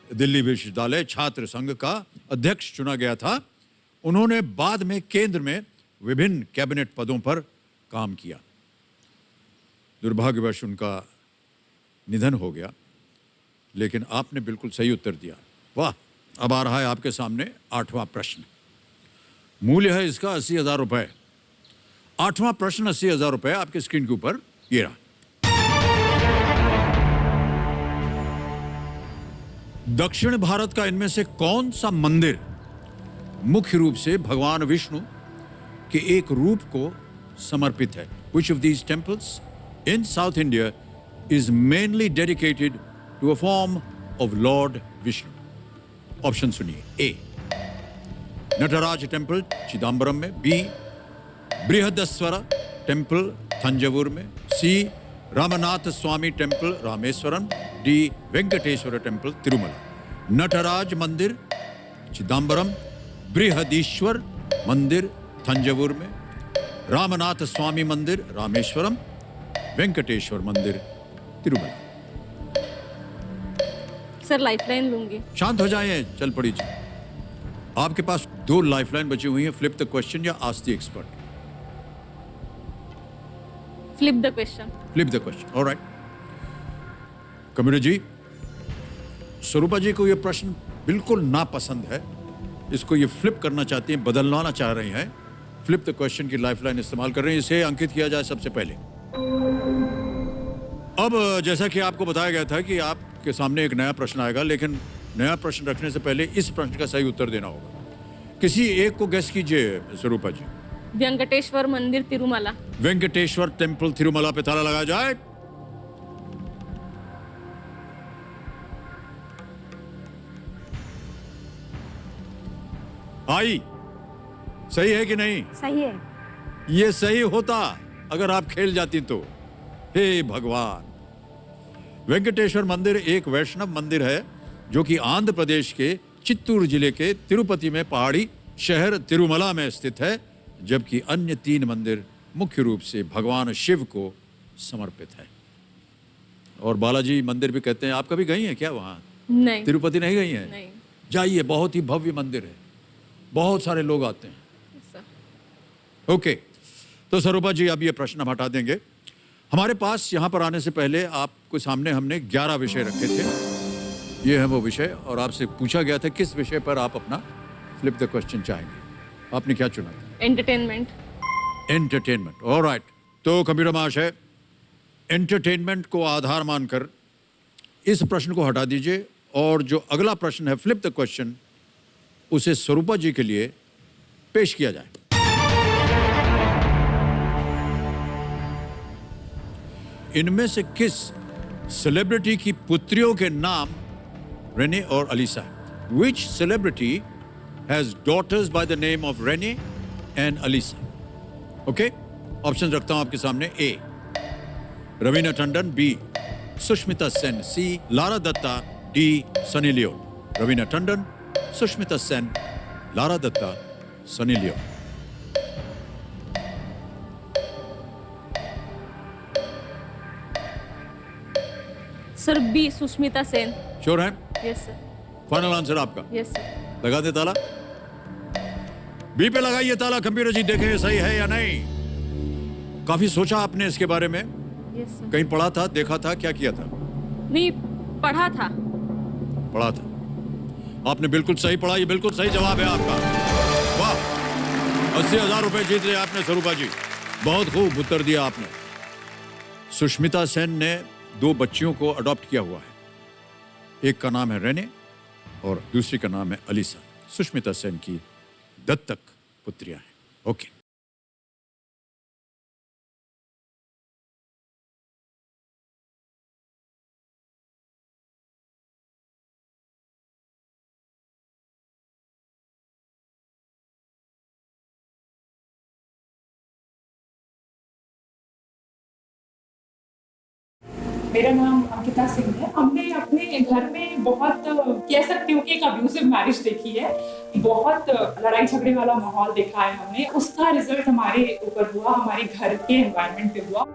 Delhi विश्वविद्यालय छात्र संघ का अध्यक्ष चुना गया था। उन्होंने बाद में केंद्र में विभिन्न कैबिनेट पदों पर काम किया। दुर्भाग्यवश उनका निधन हो गया, लेकिन आपने बिल्कुल सही उत्तर दिया। वाह। अब आ रहा है आपके सामने 8वां प्रश्न। मूल्य है इसका 80,000 रुपए। 8वां प्रश्न 80,000 रुपए आपके स्क्रीन के ऊपर ये रहा। दक्षिण भारत का इनमें से कौन सा मंदिर मुख्य रूप से भगवान विष्णु के एक रूप को समर्पित है? Which of these temples in South India is mainly dedicated to a form of Lord Vishnu? Option सुनिए। ए नटराज टेम्पल चिदम्बरम में, बी बृहदस्वरा टेम्पल थंजावुर में, C Ramanatha Swamy temple Rameswaram, D Venkateswara temple Tirumala. Nataraja मंदिर चिदम्बरम, बृहदीश्वर मंदिर थंजावुर में, रामनाथ स्वामी मंदिर रामेश्वरम, वेंकटेश्वर मंदिर तिरुमला। सर लाइफलाइन लूंगी। शांत हो जाएं, चल पड़ी जी। आपके पास 2 लाइफलाइन बची हुई हैं, फ्लिप द क्वेश्चन या ask the expert. Flip the question. Flip the question, alright. Kabir ji, Swarupa ji को यह प्रश्न बिल्कुल नापसंद है, इसको ये फ्लिप करना चाहती हैं, बदलवाना चाह रही हैं। फ्लिप द क्वेश्चन की लाइफलाइन इस्तेमाल कर रही हैं, इसे अंकित किया जाए सबसे पहले। अब जैसा कि आपको बताया गया था कि आपके सामने एक नया प्रश्न आएगा, लेकिन नया प्रश्न रखने से पहले इस प्रश्न का सही उत्तर देना होगा। किसी एक को गेस कीजिए स्वरूपा जी। वेंकटेश्वर मंदिर तिरुमला। वेंकटेश्वर टेम्पल तिरुमला पे ताला लगाया जाए। आई सही है कि नहीं? सही है। ये सही होता अगर आप खेल जाती तो। हे भगवान, वेंकटेश्वर मंदिर एक वैष्णव मंदिर है जो कि आंध्र प्रदेश के चित्तूर जिले के तिरुपति में पहाड़ी शहर तिरुमला में स्थित है, जबकि अन्य 3 मंदिर मुख्य रूप से भगवान शिव को समर्पित है। और बालाजी मंदिर भी कहते हैं। आप कभी गई हैं क्या वहाँ? नहीं। तिरुपति नहीं गई हैं? नहीं। जाइए, बहुत ही भव्य मंदिर है, बहुत सारे लोग आते हैं। सर। ओके, तो स्वरूपा जी अब ये प्रश्न हम हटा देंगे। हमारे पास यहाँ पर आने से पहले आपके सामने हमने 11 विषय रखे थे। ये है वो विषय, और आपसे पूछा गया था किस विषय पर आप अपना फ्लिप द क्वेश्चन चाहेंगे। आपने क्या चुना? एंटरटेनमेंट। Entertainment, alright. तो कबीर महाशय, एंटरटेनमेंट को आधार मानकर इस प्रश्न को हटा दीजिए, और जो अगला प्रश्न है फ्लिप द क्वेश्चन, उसे स्वरूपा जी के लिए पेश किया जाए। इनमें से किस सेलिब्रिटी की पुत्रियों के नाम रेने और अलीसा है? Which celebrity has daughters by the name of Rene and Alisa? Okay, option रखता हूं आपके सामने। A Raveena Tandon, B Sushmita Sen, C Lara Dutta, D Sunny Leone. Raveena Tandon, Sushmita Sen, Lara Dutta, Sunny Leone. Sir B Sushmita Sen. Sure है? Yes sir. फाइनल आंसर आपका? Yes sir. लगा दे ताला। बी पे लगाइए ताला। कंप्यूटर जी देखें ये सही है या नहीं। काफी सोचा आपने इसके बारे में? Yes sir. कहीं पढ़ा था, देखा था, क्या किया था? नहीं, पढ़ा था। पढ़ा था। आपने बिल्कुल सही पढ़ा, ये बिल्कुल सही जवाब है आपका। वाह, 80,000 रुपए जीत लिया आपने स्वरूपा जी, बहुत खूब उत्तर दिया आपने। सुष्मिता सेन ने 2 बच्चियों को अडॉप्ट किया हुआ है। एक का नाम है रेने और दूसरी का नाम है अलीसा। सुष्मिता सेन की दत्तक पुत्रियां हैं। ओके। मेरा नाम अंकिता सिंह है। हमने अपने घर में बहुत कह सकती हूँ कि एक अब्यूसिव मैरिज देखी है। बहुत लड़ाई झगड़े वाला माहौल देखा है हमने। उसका रिजल्ट हमारे ऊपर हुआ, हमारे घर के एनवायरनमेंट पे हुआ।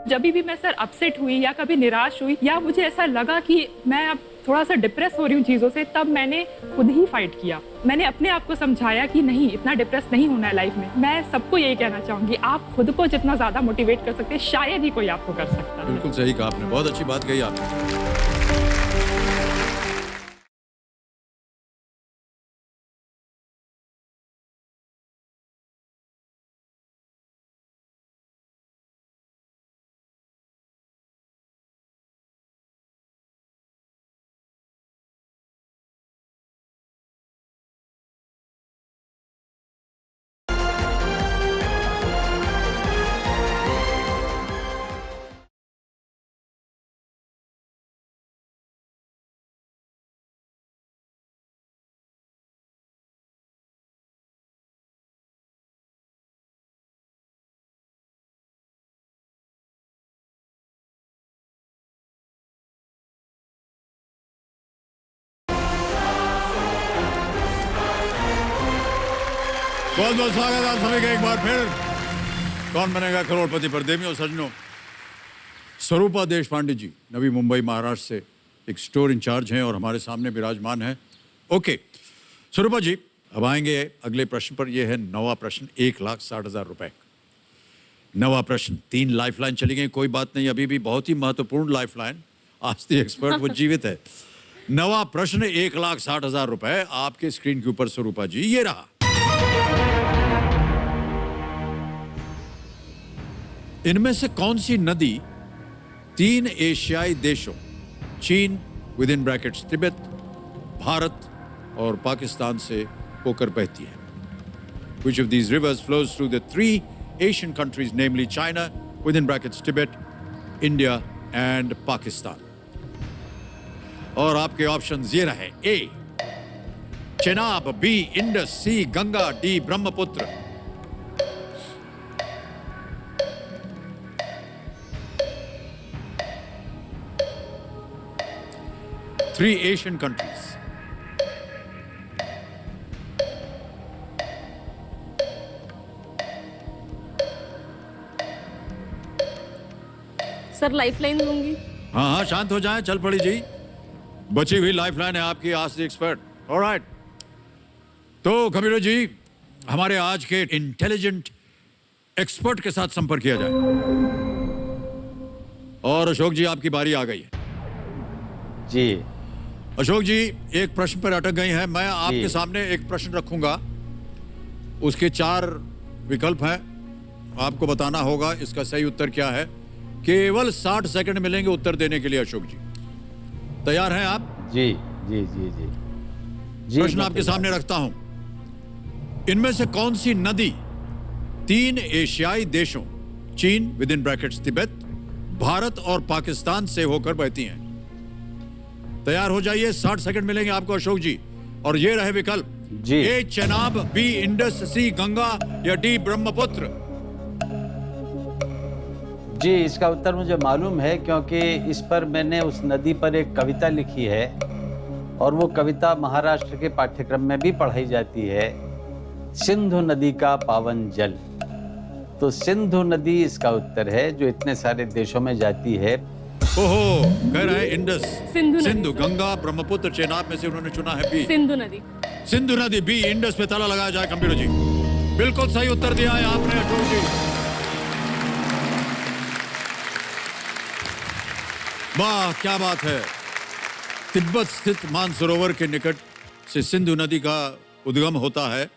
जब भी मैं सर अपसेट हुई या कभी निराश हुई या मुझे ऐसा लगा कि मैं अब थोड़ा सा डिप्रेस हो रही हूँ चीज़ों से, तब मैंने खुद ही फाइट किया। मैंने अपने आप को समझाया कि नहीं, इतना डिप्रेस नहीं होना है लाइफ में। मैं सबको यही कहना चाहूँगी, आप खुद को जितना ज़्यादा मोटिवेट कर सकते हैं, शायद ही कोई आपको कर सकता है। बिल्कुल सही कहा आपने, बहुत अच्छी बात कही आपने। बहुत बहुत स्वागत आप सभी का एक बार फिर कौन बनेगा करोड़पति पर। देवियों सज्जनों, स्वरूपा देशपांडे जी नवी मुंबई महाराष्ट्र से एक स्टोर इंचार्ज हैं और हमारे सामने विराजमान हैं। ओके स्वरूपा जी, अब आएंगे अगले प्रश्न पर। यह है नवा प्रश्न, 1,60,000 रुपए। नवा प्रश्न, 3 लाइफलाइन चली गई, कोई बात नहीं, अभी भी बहुत ही महत्वपूर्ण लाइफलाइन। आज द एक्सपर्ट वो जीवित है। नवा प्रश्न 1,60,000 रुपए आपके स्क्रीन के ऊपर स्वरूपा जी, ये रहा। इनमें से कौन सी नदी 3 एशियाई देशों चीन with in brackets Tibet, Bharat और पाकिस्तान से होकर बहती है? Which of these rivers flows through the 3 Asian countries, namely China within brackets Tibet, India and Pakistan? और आपके ऑप्शंस ये रहे। A Chenab, B Indus, C Ganga, D Brahmaputra. Three Asian countries. Sir lifeline दूंगी। हाँ हाँ, शांत हो जाएं, चल पड़ी जी। बची हुई लाइफलाइन है आपकी आज द एक्सपर्ट। ऑलराइट, तो कबीर जी हमारे आज के इंटेलिजेंट एक्सपर्ट के साथ संपर्क किया जाए। और अशोक जी आपकी बारी आ गई है। जी अशोक जी एक प्रश्न पर अटक गई हैं। मैं आपके सामने एक प्रश्न रखूंगा, उसके 4 विकल्प हैं, आपको बताना होगा इसका सही उत्तर क्या है। केवल 60 सेकंड मिलेंगे उत्तर देने के लिए। अशोक जी तैयार हैं आप? जी जी जी जी जी। प्रश्न आपके सामने रखता हूं। इनमें से कौन सी नदी 3 एशियाई देशों चीन with in brackets Tibet, Bharat और पाकिस्तान से होकर बहती हैं? तैयार हो जाइए, 60 सेकंड मिलेंगे आपको अशोक जी। और ये रहे विकल्प जी। ए Chenab, B Indus, C Ganga या डी ब्रह्मपुत्र। जी, इसका उत्तर मुझे मालूम है क्योंकि इस पर मैंने उस नदी पर एक कविता लिखी है और वो कविता महाराष्ट्र के पाठ्यक्रम में भी पढ़ाई जाती है। सिंधु नदी का पावन जल, तो सिंधु नदी इसका उत्तर है जो इतने सारे देशों में जाती है। ओहो, कह रहे हैं इंडस, सिंधु सिंधु, गंगा, ब्रह्मपुत्र, चेनाब में से उन्होंने चुना है बी, सिंधु नदी। सिंधु नदी, बी इंडस पे ताला लगाया जाए। कंप्यूटर जी बिल्कुल सही उत्तर दिया है आपने अशोक जी। वाह क्या बात है। तिब्बत स्थित मानसरोवर के निकट से सिंधु नदी का उद्गम होता है।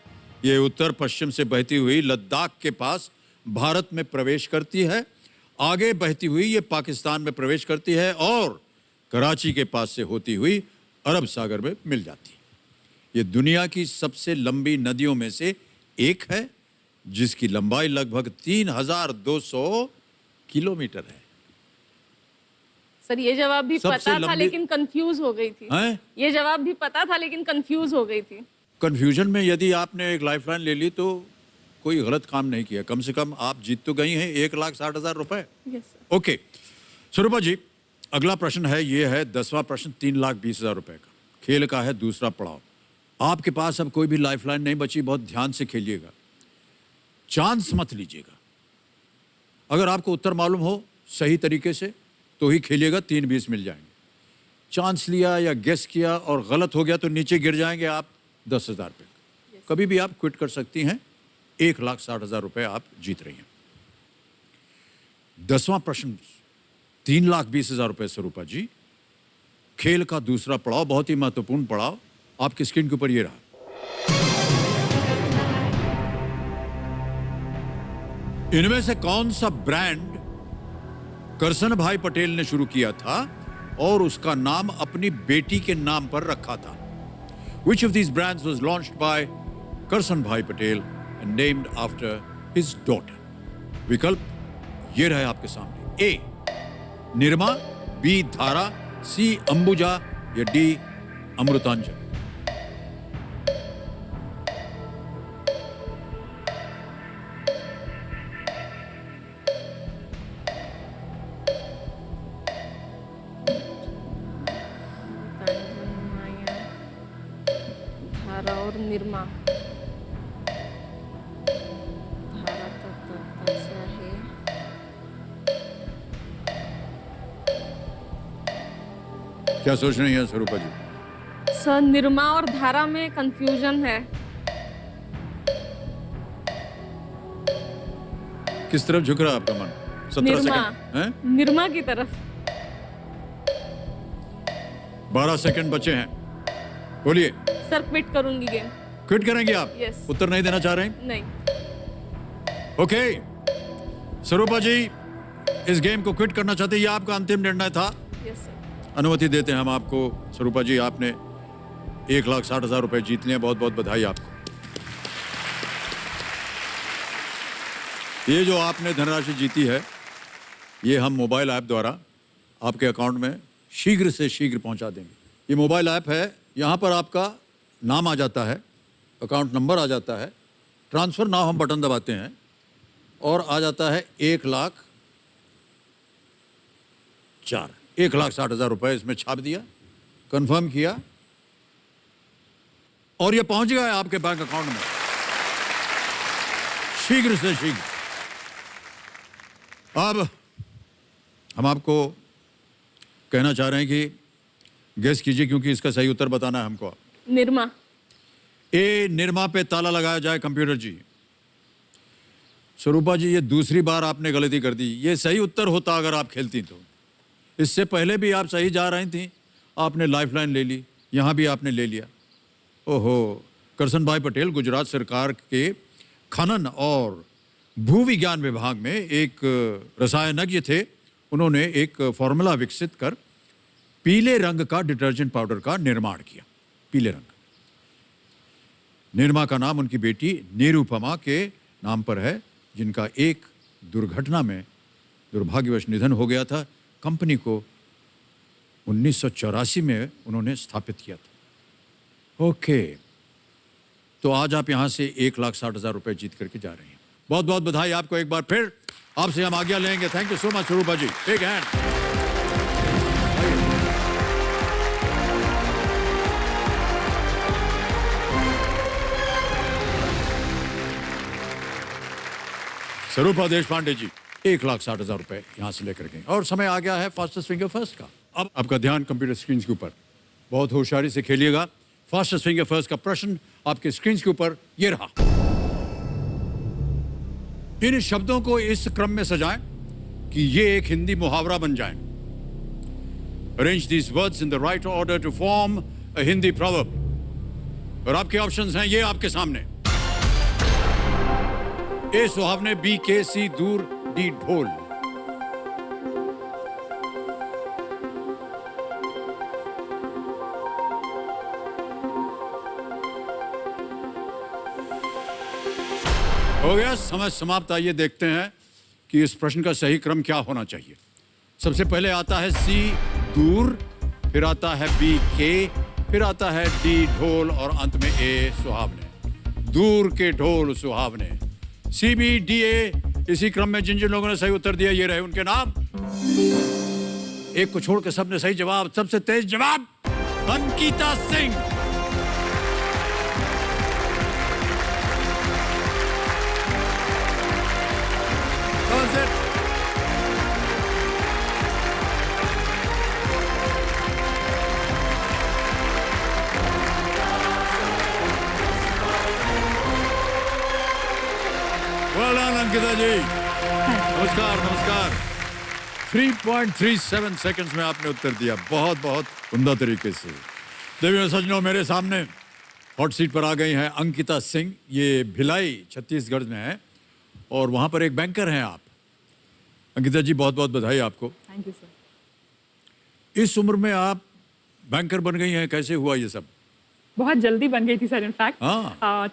ये उत्तर पश्चिम से बहती हुई लद्दाख के पास भारत में प्रवेश करती है, आगे बहती हुई ये पाकिस्तान में प्रवेश करती है और कराची के पास से होती हुई अरब सागर में मिल जाती है। ये दुनिया की सबसे लंबी नदियों में से एक है, जिसकी लंबाई लगभग 3,200 किलोमीटर है। सर ये जवाब भी पता था लेकिन कंफ्यूज हो गई थी। हैं? ये जवाब भी पता था लेकिन कंफ्यूज हो गई थी। कंफ्यूजन में यदि आपने एक लाइफलाइन ले ली तो कोई गलत काम नहीं किया। कम से कम आप जीत तो गई हैं 1,60,000 रुपए। Yes sir. ओके स्वरूपा जी, अगला प्रश्न है, ये है 10वां प्रश्न, 3,20,000 रुपए का। खेल का है दूसरा पड़ाव। आपके पास अब कोई भी लाइफलाइन नहीं बची, बहुत ध्यान से खेलिएगा, चांस मत लीजिएगा। अगर आपको उत्तर मालूम हो सही तरीके से तो ही खेलिएगा, 3-20 मिल जाएंगे। चांस लिया या गेस किया और गलत हो गया तो नीचे गिर जाएंगे आप 10,000 पे। कभी भी आप क्विट कर सकती हैं। 1,60,000 रुपए आप जीत रही हैं। 10वां प्रश्न, 3,20,000 रुपए स्वरूपा जी। खेल का दूसरा पड़ाव, बहुत ही महत्वपूर्ण पड़ाव, आपकी स्क्रीन के ऊपर ये रहा। इनमें से कौन सा ब्रांड करसन भाई पटेल ने शुरू किया था और उसका नाम अपनी बेटी के नाम पर रखा था? Which of these brands was launched by Karsan Bhai Patel and named after his daughter? विकल्प ये रहे आपके सामने। ए निर्मा, बी धारा, सी अंबुजा या डी अमृतांजन। धारा और निर्मा। क्या सोच रही हैं स्वरूपा जी? सर निर्मा और धारा में कंफ्यूजन है। किस तरफ झुक रहा है आपका मन? 17 निर्मा, सेकंड हैं? निर्मा की तरफ। 12 सेकंड बचे हैं, बोलिए। सर क्विट करूंगी गेम। क्विट करेंगे आप? Yes. उत्तर नहीं देना चाह रहे हैं? नहीं। ओके स्वरूपा जी, इस गेम को क्विट करना चाहते हैं, ये आपका अंतिम निर्णय था? Yes sir. अनुमति देते हैं हम आपको। स्वरूपा जी, आपने 1,60,000 रुपए जीत लिए। बहुत बहुत बधाई आपको। ये जो आपने धनराशि जीती है, ये हम मोबाइल ऐप द्वारा आपके अकाउंट में शीघ्र से शीघ्र पहुंचा देंगे। ये मोबाइल ऐप है, यहाँ पर आपका नाम आ जाता है, अकाउंट नंबर आ जाता है, ट्रांसफ़र नाउ हम बटन दबाते हैं और आ जाता है 1,60,000 रुपए इसमें छाप दिया, कंफर्म किया और ये पहुंच गया है आपके बैंक अकाउंट में शीघ्र से शीघ्र। अब हम आपको कहना चाह रहे हैं कि गेस कीजिए, क्योंकि इसका सही उत्तर बताना है हमको। निर्मा। ए निर्मा पे ताला लगाया जाए कंप्यूटर जी। स्वरूपा जी, ये दूसरी बार आपने गलती कर दी। ये सही उत्तर होता अगर आप खेलती तो। इससे पहले भी आप सही जा रही थी, आपने लाइफलाइन ले ली, यहाँ भी आपने ले लिया। ओहो, करसन भाई पटेल गुजरात सरकार के खनन और भू विज्ञान विभाग में एक रसायनज्ञ थे। उन्होंने एक फॉर्मूला विकसित कर पीले रंग का डिटर्जेंट पाउडर का निर्माण किया। पीले रंग। निर्मा का नाम उनकी बेटी निरुपमा के नाम पर है, जिनका एक दुर्घटना में दुर्भाग्यवश निधन हो गया था। कंपनी को 1984 में उन्होंने स्थापित किया था। ओके, तो आज आप यहां से 1,60,000 रुपए जीत करके जा रहे हैं। बहुत बहुत बधाई आपको एक बार फिर। आपसे हम आज्ञा लेंगे। Thank you so much Swarupa ji. Big hand. स्वरूपा देशपांडे जी 1,60,000 रुपए यहां से लेकर गए और समय आ गया है फास्टेस्ट फिंगर फर्स्ट का। अब आपका ध्यान कंप्यूटर स्क्रीन के ऊपर, बहुत होशियारी से खेलिएगा। फास्टेस्ट फिंगर फर्स्ट का प्रश्न आपके स्क्रीन के ऊपर ये रहा। इन शब्दों को इस क्रम में सजाएं कि ये एक हिंदी मुहावरा बन जाए। Arrange these words in the right order to form a Hindi proverb. और आपके ऑप्शंस हैं ये आपके सामने। ए सुहावने, बी के सी दूर, डी ढोल। हो गया, समय समाप्त। आइए देखते हैं कि इस प्रश्न का सही क्रम क्या होना चाहिए। सबसे पहले आता है सी दूर, फिर आता है बी के, फिर आता है डी ढोल और अंत में ए सुहावने। दूर के ढोल सुहावने। सी बी डी ए, इसी क्रम में जिन जिन लोगों ने सही उत्तर दिया ये रहे उनके नाम। एक को छोड़ के सबने सही जवाब। सबसे तेज जवाब अंकिता सिंह। Well done, अंकिता जी। नमस्कार नमस्कार। 3.37 सेकंड्स में आपने उत्तर दिया, बहुत बहुत उम्दा तरीके से। देवियों सज्जनों, मेरे सामने हॉट सीट पर आ गई हैं अंकिता सिंह। ये भिलाई छत्तीसगढ़ में है और वहाँ पर एक बैंकर हैं आप। अंकिता जी, बहुत बहुत बधाई आपको। Thank you sir. इस उम्र में आप बैंकर बन गई हैं, कैसे हुआ ये सब? बहुत जल्दी बन गई थी सर। इनफैक्ट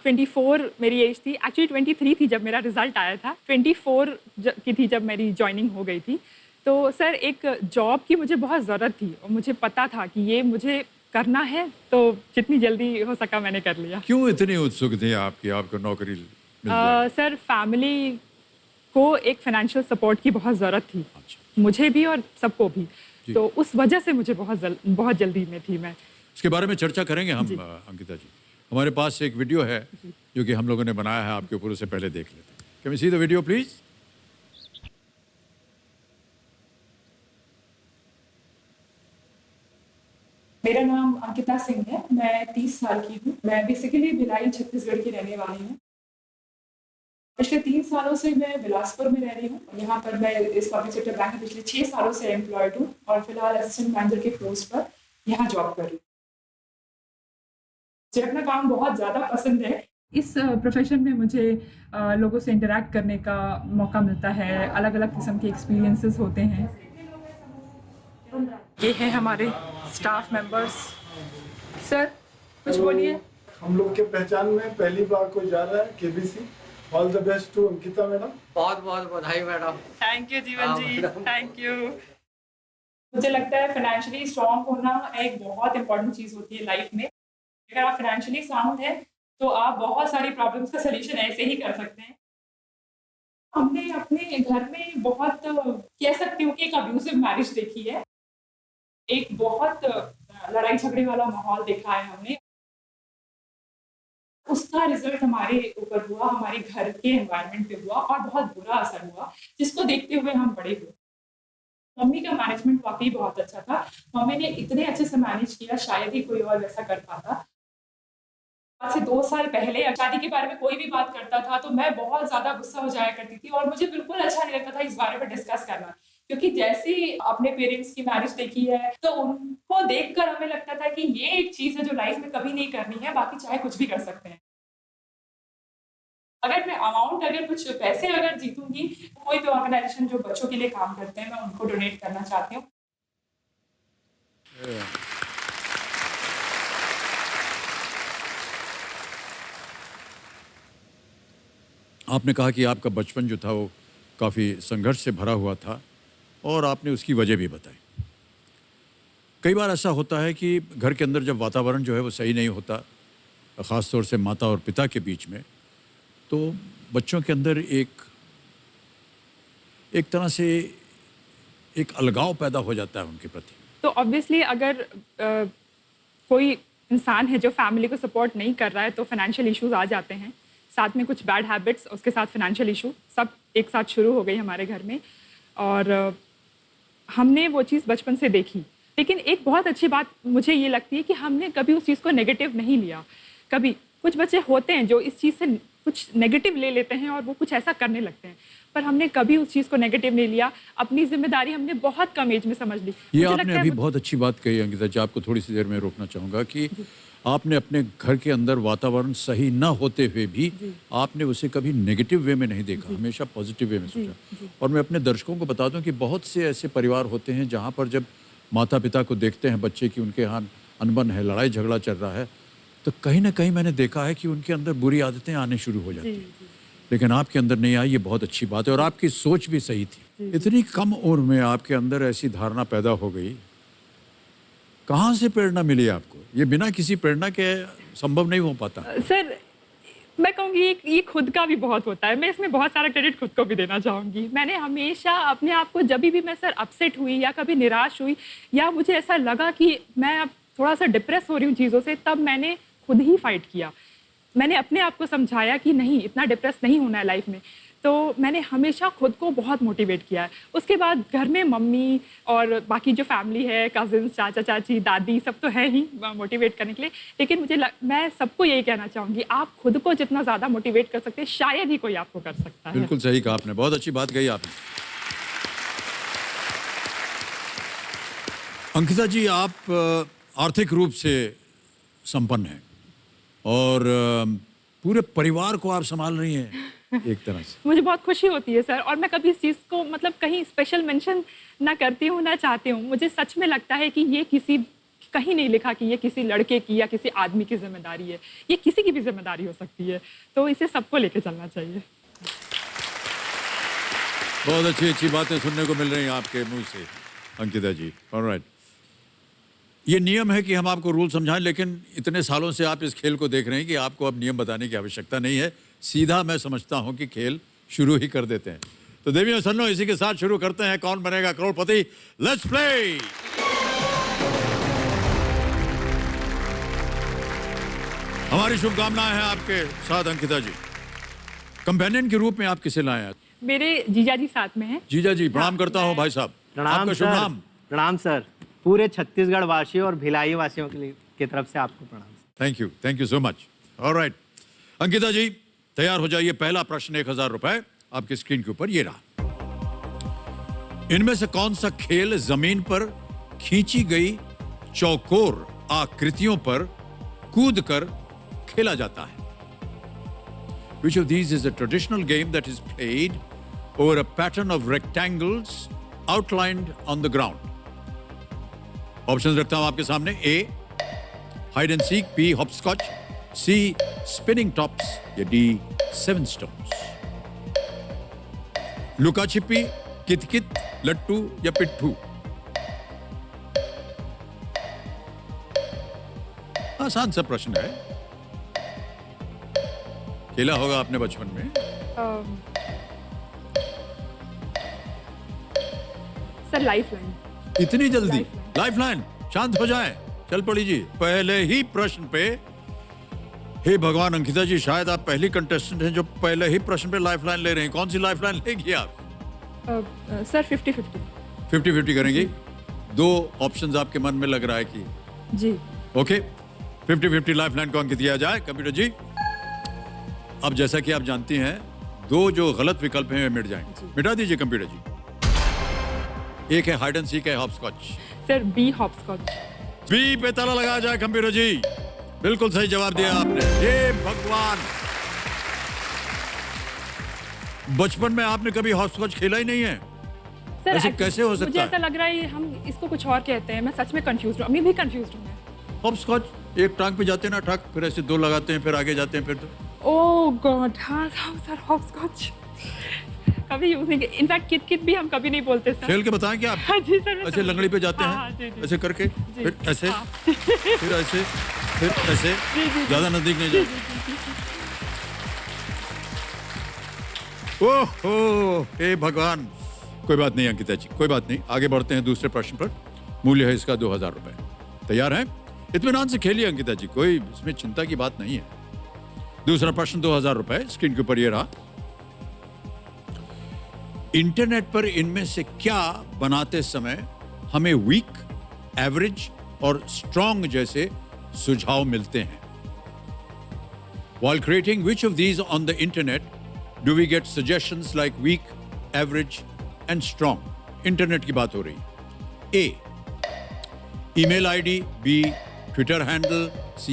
24 मेरी एज थी। एक्चुअली 23 थी जब मेरा रिजल्ट आया था। 24 की थी जब मेरी ज्वाइनिंग हो गई थी। तो सर एक जॉब की मुझे बहुत ज़रूरत थी और मुझे पता था कि ये मुझे करना है, तो जितनी जल्दी हो सका मैंने कर लिया। क्यों इतनी उत्सुक थी आपकी, आपको नौकरी मिल जाए? सर फैमिली को एक फाइनेंशियल सपोर्ट की बहुत ज़रूरत थी। अच्छा। मुझे भी और सबको भी। तो उस वजह से मुझे बहुत जल्दी में थी मैं। इसके बारे में चर्चा करेंगे हम अंकिता जी। हमारे पास एक वीडियो है जो कि हम लोगों ने बनाया है आपके ऊपर, उसे पहले देख लेते हैं। Can we see the video please? मेरा नाम अंकिता सिंह है। मैं 30 साल की हूँ। मैं बेसिकली भिलाई छत्तीसगढ़ की रहने वाली हूँ। पिछले 3 सालों से मैं बिलासपुर में रह रही हूँ। यहाँ पर मैं इस पब्लिक सेक्टर बैंक में पिछले 6 सालों से एम्प्लॉयड हूँ और फिलहाल असिस्टेंट मैनेजर के पोस्ट पर यहाँ जॉब कर रही हूँ। मुझे अपना काम बहुत ज़्यादा पसंद है। इस प्रोफेशन में मुझे लोगों से इंटरैक्ट करने का मौका मिलता है। अलग अलग किस्म के एक्सपीरियंसेस होते हैं। ये है हमारे स्टाफ मेंबर्स। सर कुछ बोलिए। हम लोग के पहचान में पहली बार कोई जा रहा है KBC. All the best to Ankita madam. बहुत बहुत बधाई मैडम। थैंक यू जीवन जी, थैंक यू। मुझे लगता है फाइनेंशियली स्ट्रांग होना एक बहुत इंपॉर्टेंट चीज़ होती है लाइफ में। अगर आप फाइनेंशियली साउंड हैं तो आप बहुत सारी प्रॉब्लम्स का सलूशन ऐसे ही कर सकते हैं। हमने अपने घर में बहुत कह सकती हूँ कि एक अब्यूसिव मैरिज देखी है। एक बहुत लड़ाई झगड़े वाला माहौल देखा है हमने। उसका रिजल्ट हमारे ऊपर हुआ, हमारे घर के एनवायरनमेंट पे हुआ और बहुत बुरा असर हुआ, जिसको देखते हुए हम बड़े हुए। मम्मी का मैनेजमेंट वाकई बहुत अच्छा था। मम्मी ने इतने अच्छे से मैनेज किया, शायद ही कोई और वैसा कर पाता। आज से 2 साल पहले शादी के बारे में कोई भी बात करता था तो मैं बहुत ज्यादा गुस्सा हो जाया करती थी और मुझे बिल्कुल अच्छा नहीं लगता था इस बारे में डिस्कस करना, क्योंकि जैसे ही अपने पेरेंट्स की मैरिज देखी है तो उनको देखकर हमें लगता था कि ये एक चीज है जो लाइफ में कभी नहीं करनी है, बाकी चाहे कुछ भी कर सकते हैं। अगर मैं अमाउंट अगर कुछ पैसे अगर जीतूंगी, कोई भी ऑर्गेनाइजेशन जो बच्चों के लिए काम करते हैं मैं उनको डोनेट करना चाहती हूँ। आपने कहा कि आपका बचपन जो था वो काफ़ी संघर्ष से भरा हुआ था और आपने उसकी वजह भी बताई। कई बार ऐसा होता है कि घर के अंदर जब वातावरण जो है वो सही नहीं होता, ख़ास तौर से माता और पिता के बीच में, तो बच्चों के अंदर एक तरह से एक अलगाव पैदा हो जाता है उनके प्रति। तो ऑब्वियसली अगर कोई इंसान है जो फैमिली को सपोर्ट नहीं कर रहा है तो फाइनेंशियल इश्यूज आ जाते हैं, साथ में कुछ बैड हैबिट्स, उसके साथ फाइनेंशियल इशू सब एक साथ शुरू हो गई हमारे घर में। और हमने वो चीज़ बचपन से देखी। लेकिन एक बहुत अच्छी बात मुझे ये लगती है कि हमने कभी उस चीज़ को नेगेटिव नहीं लिया। कभी कुछ बच्चे होते हैं जो इस चीज़ से कुछ नेगेटिव ले लेते हैं और वो कुछ ऐसा करने लगते हैं, पर हमने कभी उस चीज़ को नेगेटिव नहीं लिया। अपनी जिम्मेदारी हमने बहुत कम एज में समझ ली। ये आपने अभी बहुत अच्छी बात कही अंकिता जी। आपको थोड़ी सी देर में रोकना चाहूँगा कि आपने अपने घर के अंदर वातावरण सही ना होते हुए भी आपने उसे कभी नेगेटिव वे में नहीं देखा, हमेशा पॉजिटिव वे में सोचा। और मैं अपने दर्शकों को बता दूं कि बहुत से ऐसे परिवार होते हैं जहां पर जब माता पिता को देखते हैं बच्चे की उनके यहाँ अनबन है, लड़ाई झगड़ा चल रहा है, तो कहीं ना कहीं मैंने देखा है कि उनके अंदर बुरी आदतें आने शुरू हो जाती हैं। लेकिन आपके अंदर नहीं आई, ये बहुत अच्छी बात है और आपकी सोच भी सही थी। इतनी कम उम्र में आपके अंदर ऐसी धारणा पैदा हो गई, कहाँ से प्रेरणा मिली आपको? ये बिना किसी प्रेरणा के संभव नहीं हो पाता। सर मैं कहूँगी ये खुद का भी बहुत होता है। मैं इसमें बहुत सारा क्रेडिट खुद को भी देना चाहूँगी। मैंने हमेशा अपने आप को जब भी मैं सर अपसेट हुई या कभी निराश हुई या मुझे ऐसा लगा कि मैं अब थोड़ा सा डिप्रेस हो रही हूँ चीज़ों से, तब मैंने खुद ही फाइट किया। मैंने अपने आप को समझाया कि नहीं, इतना डिप्रेस नहीं होना है लाइफ में। तो मैंने हमेशा खुद को बहुत मोटिवेट किया है। उसके बाद घर में मम्मी और बाकी जो फैमिली है, कजिन्स, चाचा चाची, दादी, सब तो है ही मोटिवेट करने के लिए। लेकिन मैं सबको यही कहना चाहूँगी, आप खुद को जितना ज़्यादा मोटिवेट कर सकते हैं शायद ही कोई आपको कर सकता है। बिल्कुल सही कहा आपने, बहुत अच्छी बात कही आपने। अंकिता जी, आप आर्थिक रूप से संपन्न हैं और पूरे परिवार को आप संभाल रही हैं एक तरह से। मुझे बहुत खुशी होती है सर, और मैं कभी इस चीज़ को मतलब कहीं स्पेशल मेंशन ना करती हूँ ना चाहती हूँ। मुझे सच में लगता है कि ये कहीं नहीं लिखा कि ये किसी लड़के की या किसी आदमी की जिम्मेदारी है। ये किसी की भी जिम्मेदारी हो सकती है, तो इसे सबको लेके चलना चाहिए। बहुत अच्छी अच्छी बातें सुनने को मिल रही हैं आपके मुंह से अंकिता जी। ऑलराइट, ये नियम है कि हम आपको रूल समझाएं, लेकिन इतने सालों से आप इस खेल को देख रहे हैं कि आपको अब नियम बताने की आवश्यकता नहीं है। सीधा मैं समझता हूं कि खेल शुरू ही कर देते हैं। तो देवियों सन्नो, इसी के साथ शुरू करते हैं कौन बनेगा करोड़पति। Let's play. हमारी शुभकामनाएं हैं आपके साथ अंकिता जी। कंपेनियन के रूप में आप किसे लाए हैं? मेरे जीजा जी साथ में हैं। जीजा जी, प्रणाम करता हूं भाई साहब। प्रणाम आपका शुभ नाम? प्रणाम सर। पूरे छत्तीसगढ़ वासियों और भिलाई वासियों के लिए की तरफ से आपको प्रणाम। Thank you so much. Alright Ankita ji तैयार हो जाइए। पहला प्रश्न 1000 रुपए आपकी स्क्रीन के ऊपर ये रहा। इनमें से कौन सा खेल जमीन पर खींची गई चौकोर आकृतियों पर कूदकर खेला जाता है? Which of these is a traditional game that is played over a pattern of rectangles outlined on the ground? Options रखता हूं आपके सामने। A hide and seek, B hopscotch, C spinning tops या D 7 स्टोन्स। लुका छिपी, कितकित, लट्टू या पिट्ठू? आसान सा प्रश्न है, खेला होगा आपने बचपन में। Sir lifeline. इतनी जल्दी लाइफलाइन? शांत हो जाएं, चल पड़ी जी। पहले ही प्रश्न पे, हे भगवान अंकिता जी, शायद आप पहली कंटेस्टेंट हैं जो पहले ही प्रश्न पे लाइफलाइन ले रहे हैं। कौन सी लाइफलाइन लेंगी आप? सर 50-50। 50-50 करेंगी? दो ऑप्शंस आपके मन में लग रहा है कि जी ओके 50-50 लाइफलाइन को अंकित किया जाए। कंप्यूटर जी अब जैसा कि आप जानती हैं दो जो गलत विकल्प हैं वे मिट जाएंगे। मिटा दीजिए कंप्यूटर जी। एक है हाइड एंड सीक, है hopscotch. Sir B hopscotch. B पे ताला लगाया जाए कंप्यूटर जी। बिल्कुल सही जवाब दिया आपने। हे भगवान, बचपन में आपने कभी हॉपस्कॉच खेला ही नहीं है? सर ऐसे कैसे हो सकता मुझे है? ऐसा लग रहा है हम इसको कुछ और कहते हैं। मैं सच में कंफ्यूज हूँ, अभी भी कंफ्यूज हूँ मैं। हॉपस्कॉच एक टांग पे जाते हैं ना, ठक, फिर ऐसे दो लगाते हैं, फिर आगे जाते हैं, फिर तो ओह गॉड, हाँ सर हॉपस्कॉच कभी यूज नहीं किया। इनफैक्ट कित कित भी हम कभी नहीं बोलते सर। खेल के बताएं क्या आप? हाँ जी सर। ऐसे लंगड़ी पे जाते हाँ, हैं, जी। ऐसे करके, फिर ऐसे, हाँ। फिर ऐसे, फिर ऐसे, ज्यादा नजदीक नहीं जाए। ओहो, हे भगवान। कोई बात नहीं अंकिता जी, कोई बात नहीं। आगे बढ़ते हैं दूसरे प्रश्न पर। मूल्य है इसका 2000 रुपए। तैयार हैं? इत्मीनान से खेलिए अंकिता जी, कोई इसमें चिंता की बात नहीं है। दूसरा प्रश्न 2000 रुपए स्क्रीन के ऊपर ये रहा। इंटरनेट पर इनमें से क्या बनाते समय हमें वीक, एवरेज और स्ट्रॉन्ग जैसे सुझाव मिलते हैं? While creating which of these on the internet do we get suggestions like weak, average and strong? Internet की बात हो रही है। A email ID, B Twitter handle, C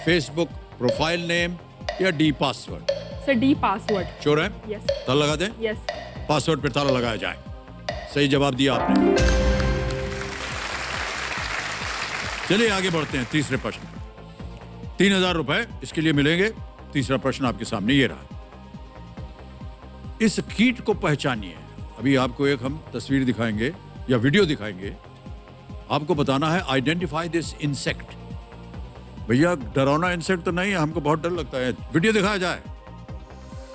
Facebook profile name या D password? Sir D password. Sure है? यस। ताला लगा दें? यस। पासवर्ड पर ताला लगाया जाए। सही जवाब दिया आपने। चलिए आगे बढ़ते हैं तीसरे प्रश्न पर। 3000 रुपए इसके लिए मिलेंगे। तीसरा प्रश्न आपके सामने ये रहा। इस कीट को पहचानिए। अभी आपको एक हम तस्वीर दिखाएंगे या वीडियो दिखाएंगे। आपको बताना है आइडेंटिफाई दिस इंसेक्ट। भैया डरावना इंसेक्ट तो नहीं है, हमको बहुत डर लगता है। वीडियो दिखाया जाए।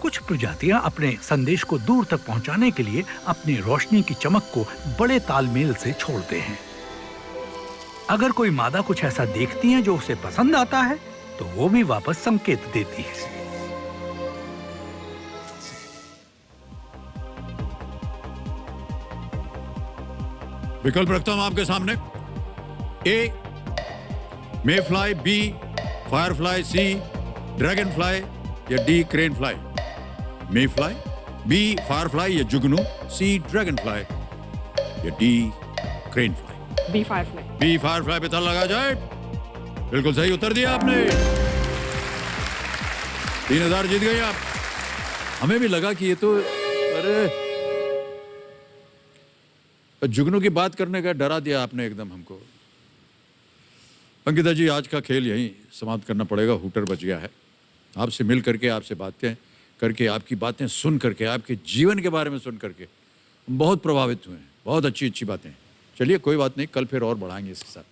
कुछ प्रजातियां अपने संदेश को दूर तक पहुंचाने के लिए अपनी रोशनी की चमक को बड़े तालमेल से छोड़ते हैं। अगर कोई मादा कुछ ऐसा देखती है जो उसे पसंद आता है तो वो भी वापस संकेत देती है। विकल्प रखता हूं आपके सामने। A mayfly, B firefly, C dragonfly या D crane fly? Mayfly, B firefly या जुगनू, सी ड्रैगन फ्लाई या D crane fly? B firefly. B firefly पे ताला लगा जाए। बिल्कुल सही उत्तर दिया आपने। 3000 जीत गए आप। हमें भी लगा कि ये तो अरे जुगनू की बात करने का डरा दिया आपने एकदम हमको। अंकिता जी आज का खेल यहीं समाप्त करना पड़ेगा। हूटर बच गया है। आपसे मिल करके, आपसे बातें करके, आपकी बातें सुन करके, आपके जीवन के बारे में सुन करके हम बहुत प्रभावित हुए हैं। बहुत अच्छी अच्छी बातें। चलिए कोई बात नहीं, कल फिर और बढ़ाएंगे इसके साथ।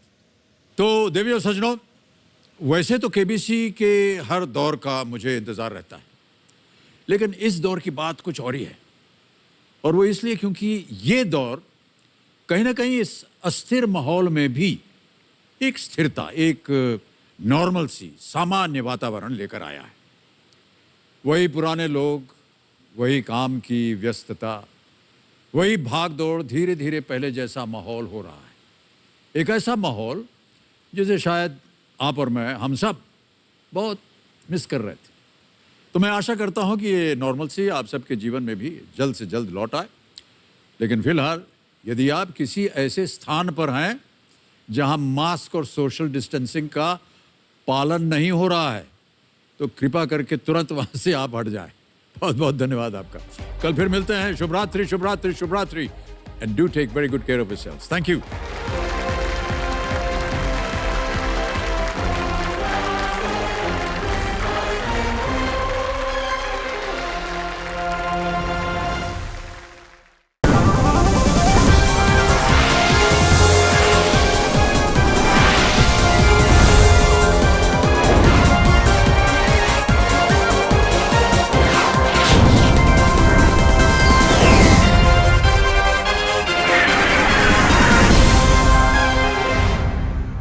तो देवियों सज्जनों, वैसे तो केबीसी के हर दौर का मुझे इंतजार रहता है, लेकिन इस दौर की बात कुछ और ही है। और वो इसलिए क्योंकि ये दौर कहीं ना कहीं इस अस्थिर माहौल में भी एक स्थिरता, एक नॉर्मल सी सामान्य वातावरण लेकर आया है। वही पुराने लोग, वही काम की व्यस्तता, वही भाग दौड़, धीरे धीरे पहले जैसा माहौल हो रहा है। एक ऐसा माहौल जिसे शायद आप और मैं, हम सब बहुत मिस कर रहे थे। तो मैं आशा करता हूं कि ये नॉर्मलसी आप सबके जीवन में भी जल्द से जल्द लौट आए। लेकिन फिलहाल यदि आप किसी ऐसे स्थान पर हैं जहां मास्क और सोशल डिस्टेंसिंग का पालन नहीं हो रहा है, तो कृपा करके तुरंत वहां से आप हट जाएं। बहुत बहुत धन्यवाद आपका। कल फिर मिलते हैं। शुभ रात्रि, शुभ रात्रि, शुभ रात्रि। And do take very good care of yourselves. Thank you.